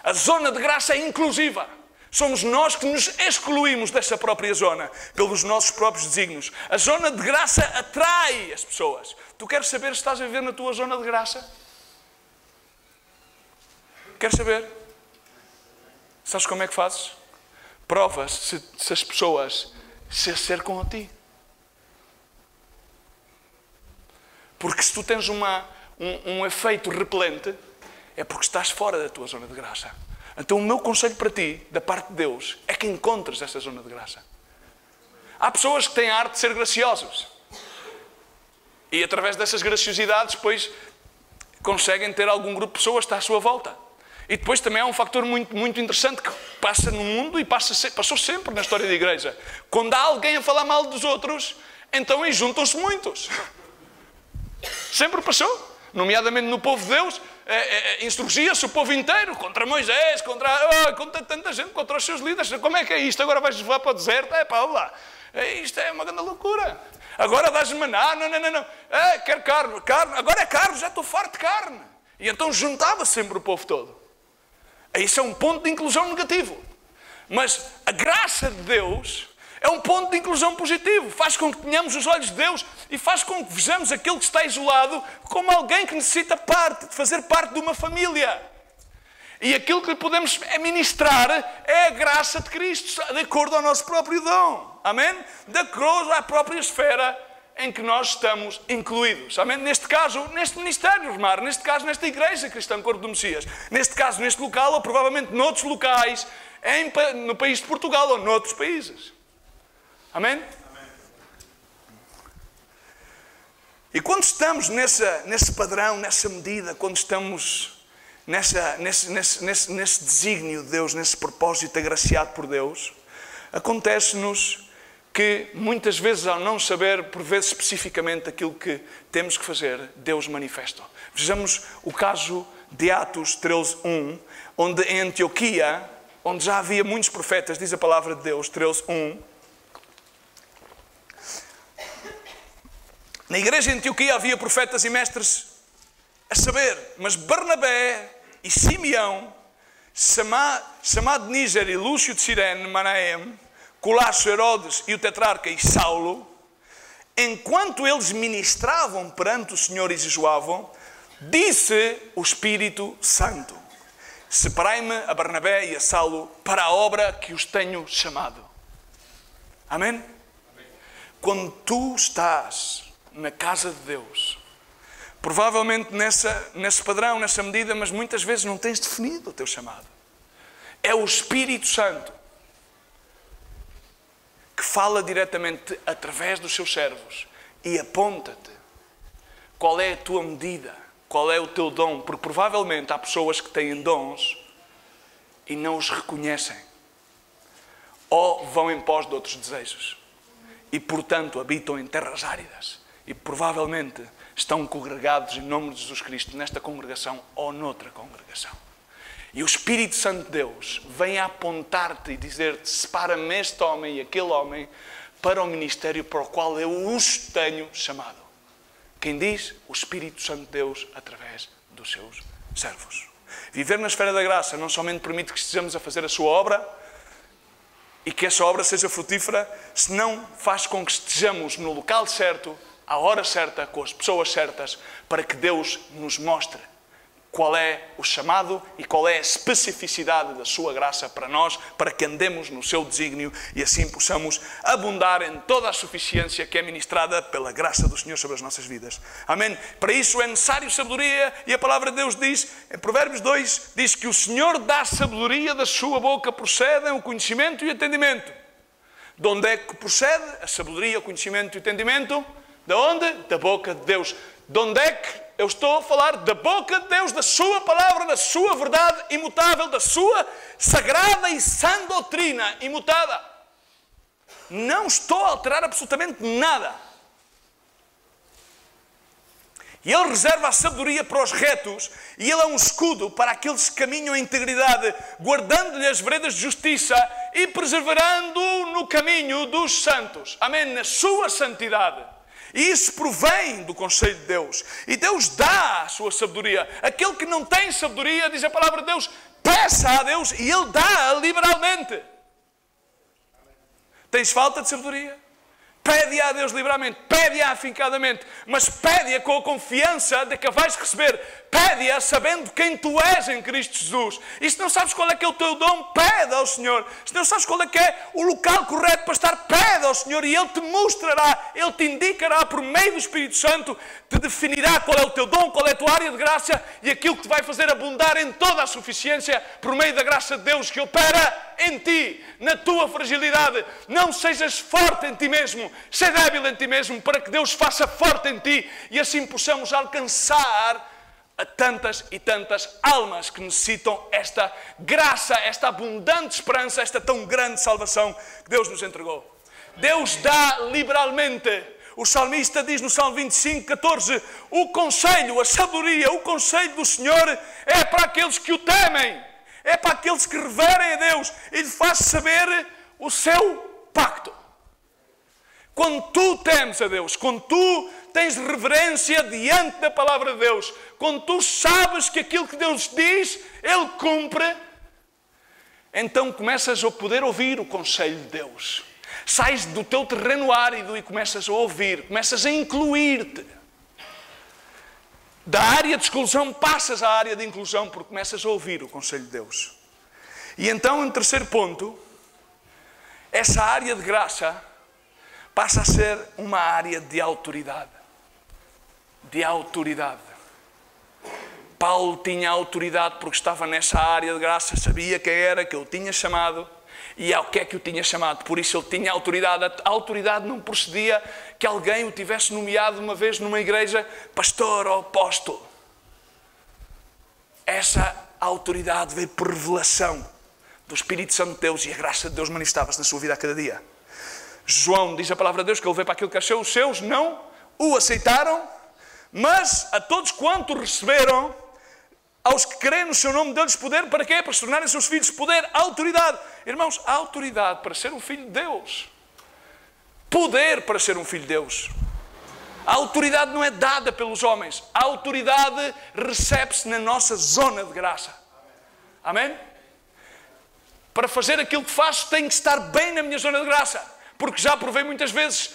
A zona de graça é inclusiva. Somos nós que nos excluímos dessa própria zona, pelos nossos próprios desígnios. A zona de graça atrai as pessoas. Tu queres saber se estás a viver na tua zona de graça? Queres saber? Sabes como é que fazes? Provas se as pessoas se acercam a ti. Porque se tu tens um efeito repelente, é porque estás fora da tua zona de graça. Então o meu conselho para ti, da parte de Deus, é que encontres essa zona de graça. Há pessoas que têm a arte de ser graciosos. E através dessas graciosidades, depois, conseguem ter algum grupo de pessoas que está à sua volta. E depois também há um fator muito, muito interessante que passa no mundo e passou sempre na história da igreja. Quando há alguém a falar mal dos outros, então aí juntam-se muitos. Sempre passou. Nomeadamente no povo de Deus, insurgia-se o povo inteiro contra Moisés, contra tanta gente, contra os seus líderes. Como é que é isto? Agora vais levar para o deserto? É pá, lá. Isto é uma grande loucura. Agora dás-me maná, não. Quero carne, agora é carne, já estou farto de carne. E então juntava sempre o povo todo. Isso é um ponto de inclusão negativo. Mas a graça de Deus é um ponto de inclusão positivo. Faz com que tenhamos os olhos de Deus e faz com que vejamos aquele que está isolado como alguém que necessita fazer parte de uma família. E aquilo que lhe podemos ministrar é a graça de Cristo, de acordo ao nosso próprio dom. Amém? De acordo à própria esfera em que nós estamos incluídos. Amém? Neste caso, neste ministério, Romar, neste caso, nesta igreja cristã, Corpo do Messias. Neste caso, neste local, ou provavelmente noutros locais, no país de Portugal ou noutros países. Amém? E quando estamos nesse padrão, nessa medida, quando estamos nesse desígnio de Deus, nesse propósito agraciado por Deus, acontece-nos que muitas vezes, ao não saber, por vezes especificamente aquilo que temos que fazer, Deus manifesta. Vejamos o caso de Atos 13:1, onde em Antioquia, onde já havia muitos profetas, diz a palavra de Deus, 13:1. Na igreja de Antioquia havia profetas e mestres a saber, mas Barnabé e Simeão, chamado Níger e Lúcio de Cirene, Manaém, Colasso, Herodes e o tetrarca e Saulo, enquanto eles ministravam perante o Senhor e jejuavam, disse o Espírito Santo: separai-me a Barnabé e a Saulo para a obra que os tenho chamado. Amém? Quando tu estás na casa de Deus, provavelmente nesse padrão, nessa medida, mas muitas vezes não tens definido o teu chamado. É o Espírito Santo que fala diretamente através dos seus servos e aponta-te qual é a tua medida, qual é o teu dom, porque provavelmente há pessoas que têm dons e não os reconhecem, ou vão em pós de outros desejos e, portanto, habitam em terras áridas e provavelmente estão congregados em nome de Jesus Cristo nesta congregação ou noutra congregação. E o Espírito Santo de Deus vem a apontar-te e dizer-te: separa-me este homem e aquele homem para o ministério para o qual eu os tenho chamado. Quem diz? O Espírito Santo de Deus através dos seus servos. Viver na esfera da graça não somente permite que estejamos a fazer a sua obra e que essa obra seja frutífera, senão faz com que estejamos no local certo, à hora certa, com as pessoas certas, para que Deus nos mostre qual é o chamado e qual é a especificidade da sua graça para nós, para que andemos no seu desígnio e assim possamos abundar em toda a suficiência que é ministrada pela graça do Senhor sobre as nossas vidas. Amém? Para isso é necessário sabedoria, e a palavra de Deus diz, em Provérbios 2, diz que o Senhor dá sabedoria, da sua boca procedem o conhecimento e o entendimento. De onde é que procede a sabedoria, o conhecimento e o entendimento? De onde? Da boca de Deus. De onde é que eu estou a falar? Da boca de Deus, da sua palavra, da sua verdade imutável, da sua sagrada e sã doutrina imutada. Não estou a alterar absolutamente nada. E Ele reserva a sabedoria para os retos, e Ele é um escudo para aqueles que caminham em integridade, guardando-lhe as veredas de justiça e preservando no caminho dos santos. Amém? Na sua santidade. E isso provém do conselho de Deus. E Deus dá a sua sabedoria. Aquele que não tem sabedoria, diz a palavra de Deus, peça a Deus e Ele dá liberalmente. Tens falta de sabedoria? Pede-a a Deus liberalmente, pede-a afincadamente, mas pede-a com a confiança de que a vais receber. Pede-a sabendo quem tu és em Cristo Jesus. E se não sabes qual é que é o teu dom, pede ao Senhor. Se não sabes qual é que é o local correto para estar, pede ao Senhor e Ele te mostrará, Ele te indicará por meio do Espírito Santo, te definirá qual é o teu dom, qual é a tua área de graça e aquilo que te vai fazer abundar em toda a suficiência por meio da graça de Deus que opera em ti, na tua fragilidade. Não sejas forte em ti mesmo, seja débil em ti mesmo, para que Deus faça forte em ti e assim possamos alcançar a tantas e tantas almas que necessitam esta graça, esta abundante esperança, esta tão grande salvação que Deus nos entregou. Deus dá liberalmente. O salmista diz no Salmo 25, 14, o conselho, a sabedoria, o conselho do Senhor é para aqueles que o temem, é para aqueles que reverem a Deus e lhe faz saber o seu pacto. Quando tu temes a Deus, quando tu tens reverência diante da palavra de Deus, quando tu sabes que aquilo que Deus diz, Ele cumpre, então começas a poder ouvir o conselho de Deus. Sais do teu terreno árido e começas a ouvir, começas a incluir-te. Da área de exclusão passas à área de inclusão, porque começas a ouvir o conselho de Deus. E então, em terceiro ponto, essa área de graça passa a ser uma área de autoridade. De autoridade. Paulo tinha autoridade porque estava nessa área de graça, sabia quem era que ele tinha chamado e ao que é que o tinha chamado. Por isso ele tinha autoridade. A autoridade não procedia que alguém o tivesse nomeado uma vez numa igreja pastor ou apóstolo. Essa autoridade veio por revelação do Espírito Santo de Deus, e a graça de Deus manifestava-se na sua vida a cada dia. João diz a palavra de Deus que ele veio para aquilo que achou, os seus não o aceitaram, mas a todos quanto receberam, aos que creem no seu nome, deu-lhes poder, para quê? Para se tornarem seus filhos. Poder, autoridade. Irmãos, autoridade para ser um filho de Deus. Poder para ser um filho de Deus. A autoridade não é dada pelos homens. A autoridade recebe-se na nossa zona de graça. Amém? Para fazer aquilo que faço, tenho que estar bem na minha zona de graça. Porque já provei muitas vezes,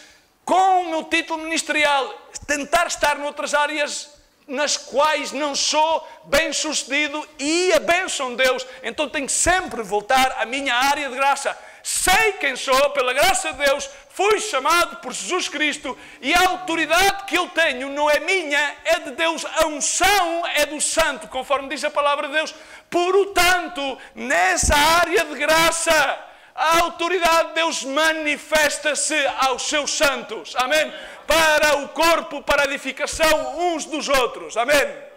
com o meu título ministerial, tentar estar noutras áreas nas quais não sou bem sucedido, e a bênção de Deus. Então tenho que sempre voltar à minha área de graça. Sei quem sou, pela graça de Deus, fui chamado por Jesus Cristo, e a autoridade que eu tenho não é minha, é de Deus. A unção é do Santo, conforme diz a palavra de Deus. Portanto, nessa área de graça, a autoridade de Deus manifesta-se aos seus santos. Amém? Para o corpo, para a edificação uns dos outros. Amém?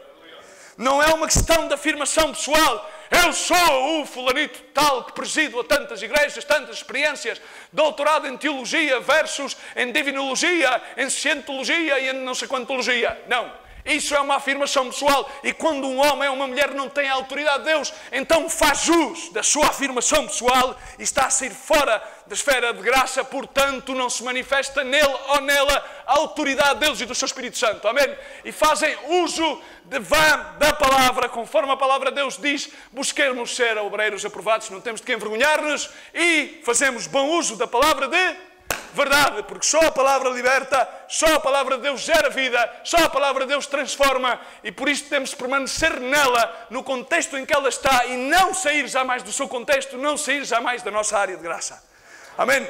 Não é uma questão de afirmação pessoal. Eu sou o fulanito tal que presido a tantas igrejas, tantas experiências, doutorado em teologia versus em divinologia, em cientologia e em não sei quanta teologia. Não. Isso é uma afirmação pessoal, e quando um homem ou uma mulher não tem a autoridade de Deus, então faz jus da sua afirmação pessoal e está a sair fora da esfera de graça, portanto não se manifesta nele ou nela a autoridade de Deus e do seu Espírito Santo. Amém? E fazem uso de vã da palavra, conforme a palavra de Deus diz, busquemos ser obreiros aprovados, não temos de que envergonhar-nos, e fazemos bom uso da palavra de verdade, porque só a palavra liberta, só a palavra de Deus gera vida, só a palavra de Deus transforma, e por isso temos de permanecer nela, no contexto em que ela está, e não sair jamais do seu contexto, não sair jamais da nossa área de graça. Amém?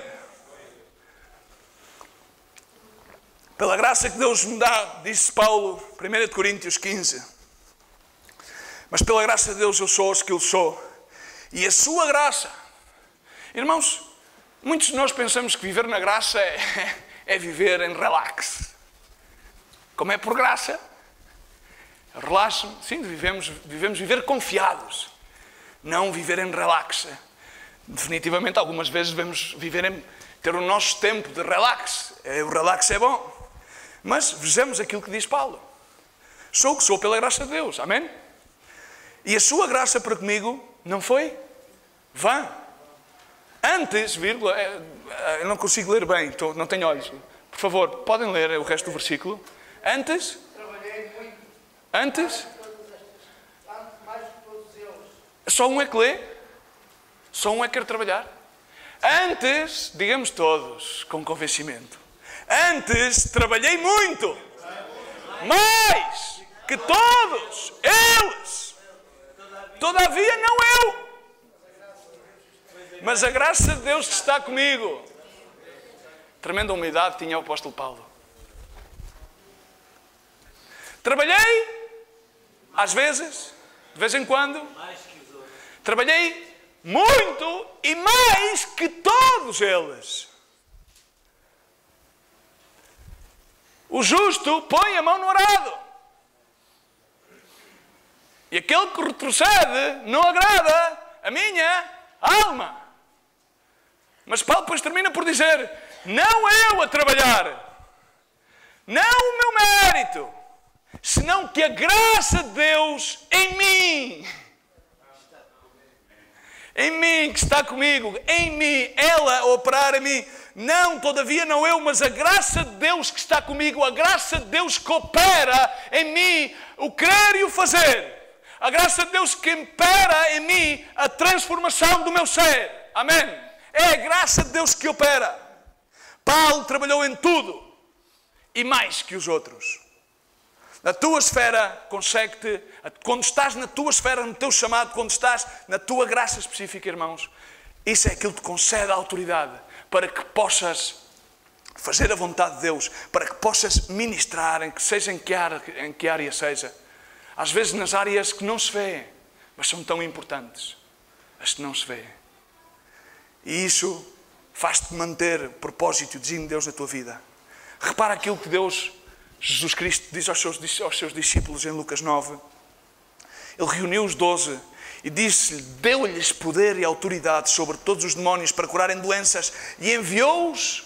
Pela graça que Deus me dá, disse Paulo, 1 Coríntios 15, mas pela graça de Deus eu sou o que eu sou, e a sua graça, irmãos, muitos de nós pensamos que viver na graça é viver em relax. Como é por graça, relaxo, sim, vivemos viver confiados, não viver em relax. Definitivamente, algumas vezes devemos ter o nosso tempo de relax. O relax é bom. Mas vejamos aquilo que diz Paulo. Sou o que sou pela graça de Deus. Amém? E a sua graça para comigo não foi vã. Antes, vírgula, eu não consigo ler bem, não tenho olhos. Por favor, podem ler o resto do versículo. Antes, mais que todos eles. Só um é que lê? Só um é que quer trabalhar? Antes, digamos todos, com convencimento. Antes, trabalhei muito. Mais que todos eles. Todavia, não eu. Mas a graça de Deus que está comigo. Tremenda humildade tinha o apóstolo Paulo. Trabalhei, às vezes, de vez em quando. Trabalhei muito e mais que todos eles. O justo põe a mão no arado. E aquele que retrocede não agrada a minha alma. Mas Paulo depois termina por dizer, não eu a trabalhar, não o meu mérito, senão que a graça de Deus em mim, que está comigo, em mim, ela a operar em mim, não, todavia não eu, mas a graça de Deus que está comigo, a graça de Deus que opera em mim, o crer e o fazer, a graça de Deus que opera em mim a transformação do meu ser, amém? É a graça de Deus que opera. Paulo trabalhou em tudo e mais que os outros. A tua esfera consegue-te, quando estás na tua esfera, no teu chamado, quando estás na tua graça específica, irmãos, isso é aquilo que te concede a autoridade para que possas fazer a vontade de Deus, para que possas ministrar, seja em que área seja. Às vezes nas áreas que não se vê, mas são tão importantes, as que não se vê. E isso faz-te manter o propósito e o desígnio de Deus na tua vida. Repara aquilo que Jesus Cristo diz aos seus discípulos em Lucas 9. Ele reuniu os 12 e disse-lhe, deu-lhes poder e autoridade sobre todos os demónios para curarem doenças e enviou-os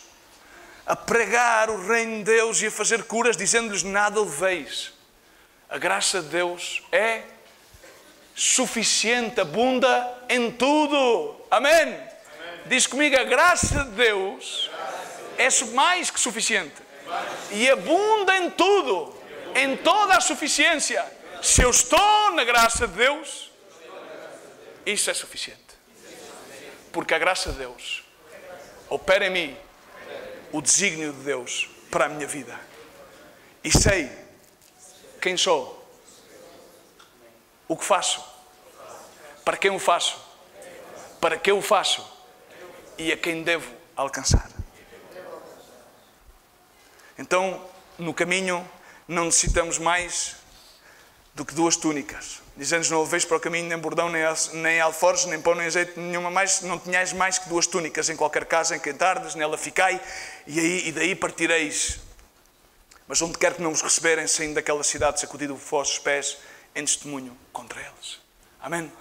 a pregar o reino de Deus e a fazer curas, dizendo-lhes, nada leveis. A graça de Deus é suficiente, abunda em tudo. Amém? Diz comigo, a graça de Deus é mais que suficiente. E abunda em tudo, em toda a suficiência. Se eu estou na graça de Deus, isso é suficiente. Porque a graça de Deus opera em mim o desígnio de Deus para a minha vida. E sei quem sou, o que faço, para quem o faço, para que eu o faço e a quem devo alcançar. Então, no caminho, não necessitamos mais do que 2 túnicas. Diz-nos, não leveis para o caminho nem bordão, nem alforjes, nem pão, nem azeite, nenhuma mais. Não tenhais mais que 2 túnicas em qualquer casa em que entrardes, nela ficai, e daí partireis. Mas onde quer que não vos receberem, saindo daquela cidade, sacudido os vossos pés em testemunho contra eles. Amém?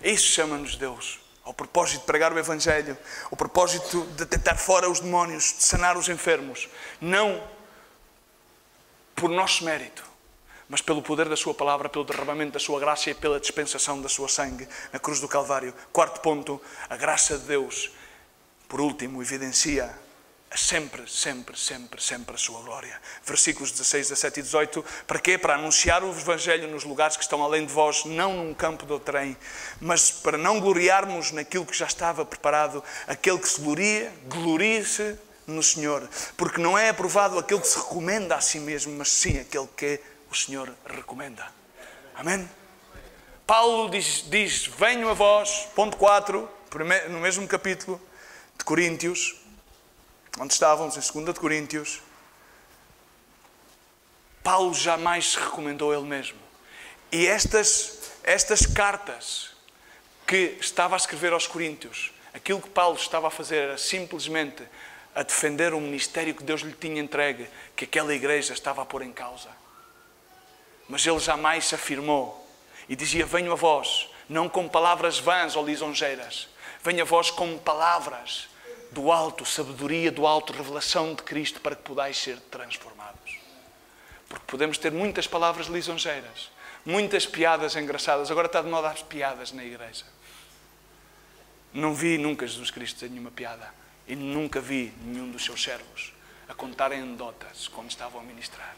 Isso chama-nos Deus. Ao propósito de pregar o Evangelho, ao propósito de deitar fora os demónios, de sanar os enfermos. Não por nosso mérito, mas pelo poder da sua palavra, pelo derramamento da sua graça e pela dispensação da sua sangue na cruz do Calvário. 4º ponto, a graça de Deus, por último, evidencia sempre a sua glória. Versículos 16, 17 e 18. Para quê? Para anunciar o Evangelho nos lugares que estão além de vós, não num campo de outrem, mas para não gloriarmos naquilo que já estava preparado. Aquele que se gloria, glorie-se no Senhor. Porque não é aprovado aquele que se recomenda a si mesmo, mas sim aquele que o Senhor recomenda. Amém? Paulo diz venho a vós, ponto 4, no mesmo capítulo de Coríntios, onde estávamos, em 2 de Coríntios, Paulo jamais se recomendou ele mesmo. E estas cartas que estava a escrever aos Coríntios, aquilo que Paulo estava a fazer era simplesmente a defender o ministério que Deus lhe tinha entregue, que aquela igreja estava a pôr em causa. Mas ele jamais se afirmou e dizia, venho a vós, não com palavras vãs ou lisonjeiras, venho a vós com palavras do alto, sabedoria do alto, revelação de Cristo, para que podais ser transformados. Porque podemos ter muitas palavras lisonjeiras, muitas piadas engraçadas. Agora está de moda as piadas na igreja. Não vi nunca Jesus Cristo dizer nenhuma piada. E nunca vi nenhum dos seus servos a contarem anedotas quando estavam a ministrar.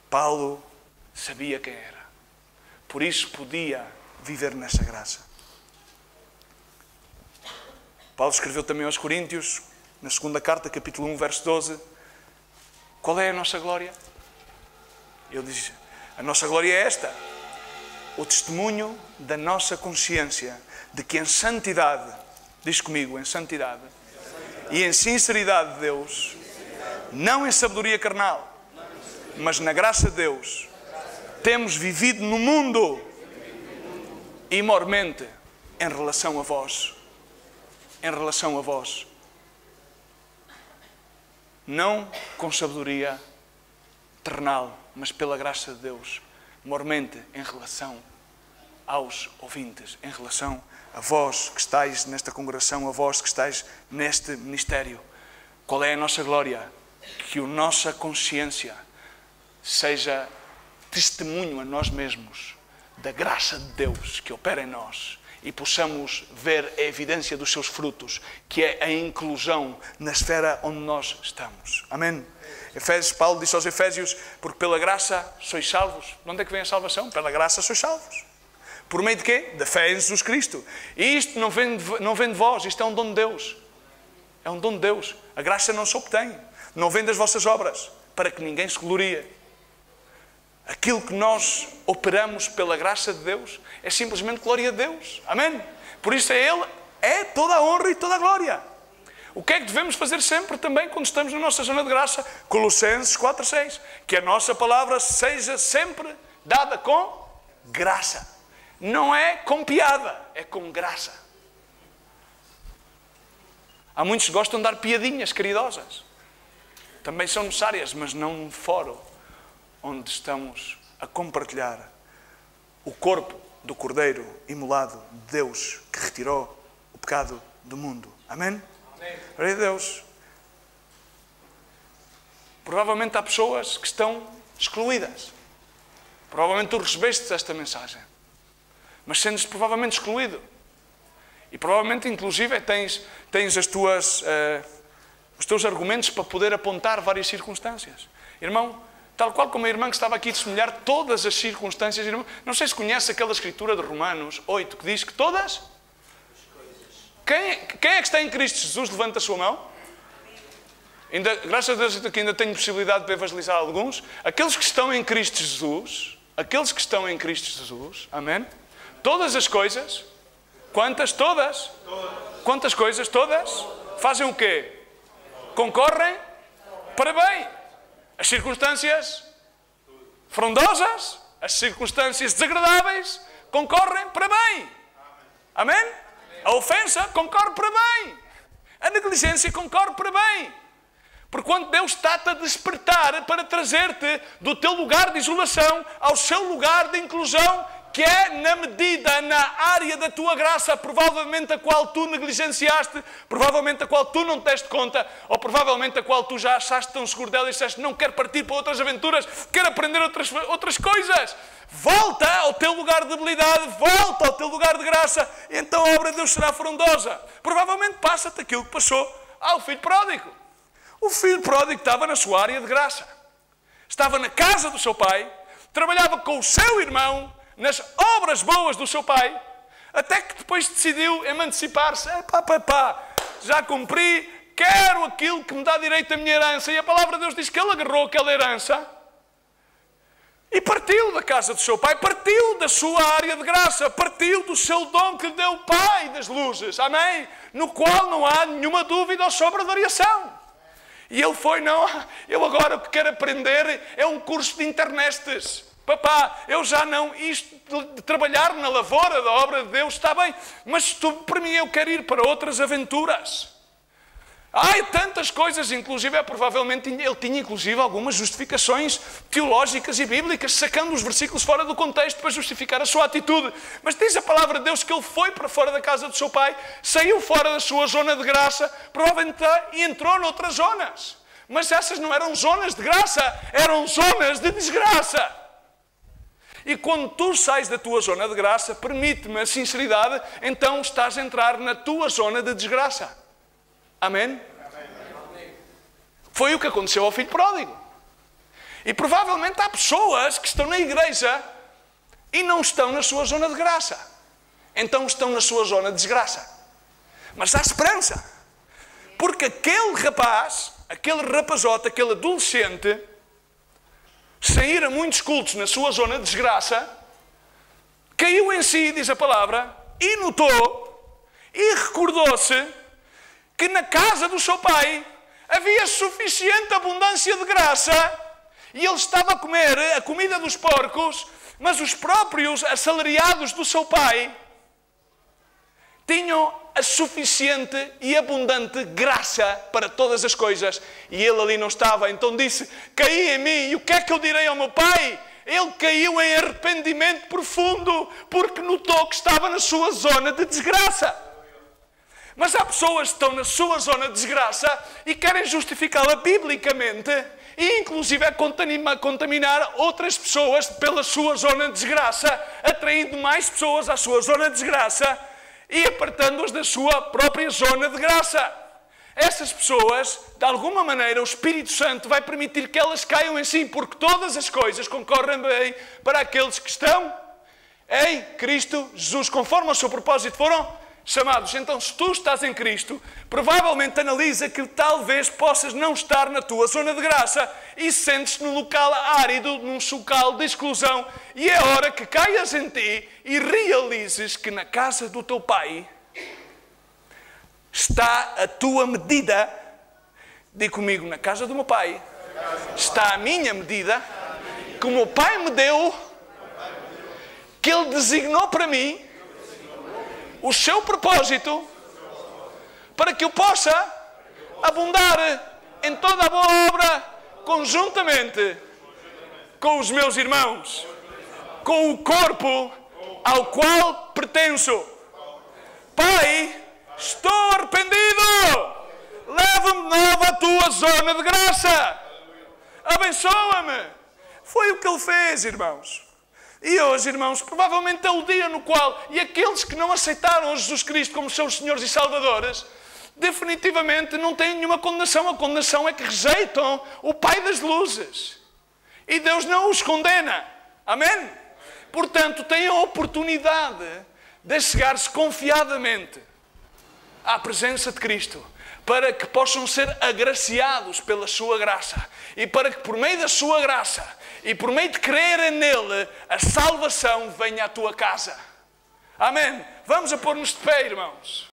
Paulo sabia quem era. Por isso podia viver nessa graça. Paulo escreveu também aos Coríntios, na 2ª carta, capítulo 1, verso 12. Qual é a nossa glória? Ele diz, a nossa glória é esta. O testemunho da nossa consciência, de que em santidade, diz comigo, em santidade, e em sinceridade de Deus, não em sabedoria carnal, mas na graça de Deus, temos vivido no mundo, e mormente em relação a vós. Em relação a vós. Não com sabedoria terrenal, mas pela graça de Deus, mormente em relação aos ouvintes, em relação a vós que estáis nesta congregação, a vós que estáis neste ministério. Qual é a nossa glória? Que a nossa consciência seja testemunho a nós mesmos da graça de Deus que opera em nós e possamos ver a evidência dos seus frutos, que é a inclusão na esfera onde nós estamos. Amém? Paulo disse aos Efésios, porque pela graça sois salvos. De onde é que vem a salvação? Pela graça sois salvos. Por meio de quê? Da fé em Jesus Cristo. E isto não vem de vós, isto é um dom de Deus. É um dom de Deus. A graça não se obtém. Não vem das vossas obras, para que ninguém se glorie. Aquilo que nós operamos pela graça de Deus é simplesmente glória de Deus. Amém? Por isso Ele é toda a honra e toda a glória. O que é que devemos fazer sempre também quando estamos na nossa zona de graça? Colossenses 4:6. Que a nossa palavra seja sempre dada com graça. Não é com piada, é com graça. Há muitos que gostam de dar piadinhas caridosas. Também são necessárias, mas não num fórum onde estamos a compartilhar o corpo do Cordeiro imolado de Deus que retirou o pecado do mundo. Amém? Glória a Deus. Provavelmente há pessoas que estão excluídas. Provavelmente tu recebeste esta mensagem, mas sendo provavelmente excluído. E provavelmente, inclusive, tens os teus argumentos para poder apontar várias circunstâncias. Irmão, tal qual como a irmã que estava aqui a testemunhar todas as circunstâncias, irmão, não sei se conhece aquela escritura de Romanos 8, que diz que todas... Quem é que está em Cristo Jesus? Levanta a sua mão. Graças a Deus que ainda tenho possibilidade de evangelizar alguns. Aqueles que estão em Cristo Jesus, amém? Todas as coisas, quantas? Todas? Quantas coisas? Todas? Fazem o quê? Concorrem para bem. As circunstâncias frondosas, as circunstâncias desagradáveis, concorrem para bem. Amém? A ofensa concorre para bem. A negligência concorre para bem. Porque quando Deus está-te a despertar para trazer-te do teu lugar de isolação ao seu lugar de inclusão, que é na medida, na área da tua graça, provavelmente a qual tu negligenciaste, provavelmente a qual tu não te deste conta, ou provavelmente a qual tu já achaste tão seguro dela e disseste, não quero partir para outras aventuras, quero aprender outras coisas. Volta ao teu lugar de habilidade, volta ao teu lugar de graça, e então a obra de Deus será frondosa. Provavelmente passa-te aquilo que passou ao filho pródigo. O filho pródigo estava na sua área de graça. Estava na casa do seu pai, trabalhava com o seu irmão, nas obras boas do seu pai, até que depois decidiu emancipar-se. Já cumpri, quero aquilo que me dá direito à minha herança. E a palavra de Deus diz que ele agarrou aquela herança e partiu da casa do seu pai, partiu da sua área de graça, partiu do seu dom que lhe deu o Pai das luzes, amém? No qual não há nenhuma dúvida ou sobre variação. E ele foi, não, eu agora o que quero aprender é um curso de internetes. Papá, eu já não, isto de trabalhar na lavoura da obra de Deus está bem, mas para mim eu quero ir para outras aventuras. Há tantas coisas, inclusive, provavelmente ele tinha inclusive algumas justificações teológicas e bíblicas, sacando os versículos fora do contexto para justificar a sua atitude. Mas diz a palavra de Deus que ele foi para fora da casa do seu pai, saiu fora da sua zona de graça, provavelmente e entrou noutras zonas. Mas essas não eram zonas de graça, eram zonas de desgraça. E quando tu sais da tua zona de graça, permite-me a sinceridade, então estás a entrar na tua zona de desgraça. Amém? Amém? Foi o que aconteceu ao filho pródigo. E provavelmente há pessoas que estão na igreja e não estão na sua zona de graça. Então estão na sua zona de desgraça. Mas há esperança. Porque aquele rapaz, aquele rapazote, aquele adolescente, sem ir a muitos cultos na sua zona de desgraça, caiu em si, diz a palavra, e notou, e recordou-se que na casa do seu pai havia suficiente abundância de graça e ele estava a comer a comida dos porcos, mas os próprios assalariados do seu pai tinham a suficiente e abundante graça para todas as coisas e ele ali não estava. Então disse, caí em mim e o que é que eu direi ao meu pai? Ele caiu em arrependimento profundo porque notou que estava na sua zona de desgraça. Mas há pessoas que estão na sua zona de desgraça e querem justificá-la biblicamente e inclusive contaminar outras pessoas pela sua zona de desgraça, atraindo mais pessoas à sua zona de desgraça e apartando-as da sua própria zona de graça. Essas pessoas, de alguma maneira, o Espírito Santo vai permitir que elas caiam em si, porque todas as coisas concorrem bem para aqueles que estão em Cristo Jesus, conforme o seu propósito foram Chamados, então se tu estás em Cristo, provavelmente analisa que talvez possas não estar na tua zona de graça e sentes-te num local árido, num local de exclusão, e é hora que caias em ti e realizes que na casa do teu Pai está a tua medida. Diga comigo, na casa do meu Pai está a minha medida, que o meu Pai me deu, que Ele designou para mim, o seu propósito, para que eu possa abundar em toda a boa obra, conjuntamente com os meus irmãos, com o corpo ao qual pertenço. Pai, estou arrependido, leva-me de novo à tua zona de graça, abençoa-me. Foi o que Ele fez, irmãos. E hoje, irmãos, provavelmente é o dia no qual, e aqueles que não aceitaram Jesus Cristo como seus senhores e salvadores, definitivamente não têm nenhuma condenação. A condenação é que rejeitam o Pai das luzes. E Deus não os condena. Amém? Portanto, têm a oportunidade de chegar-se confiadamente à presença de Cristo, para que possam ser agraciados pela sua graça. E para que por meio da sua graça e por meio de crerem nele, a salvação venha à tua casa. Amém? Vamos a pôr-nos de pé, irmãos.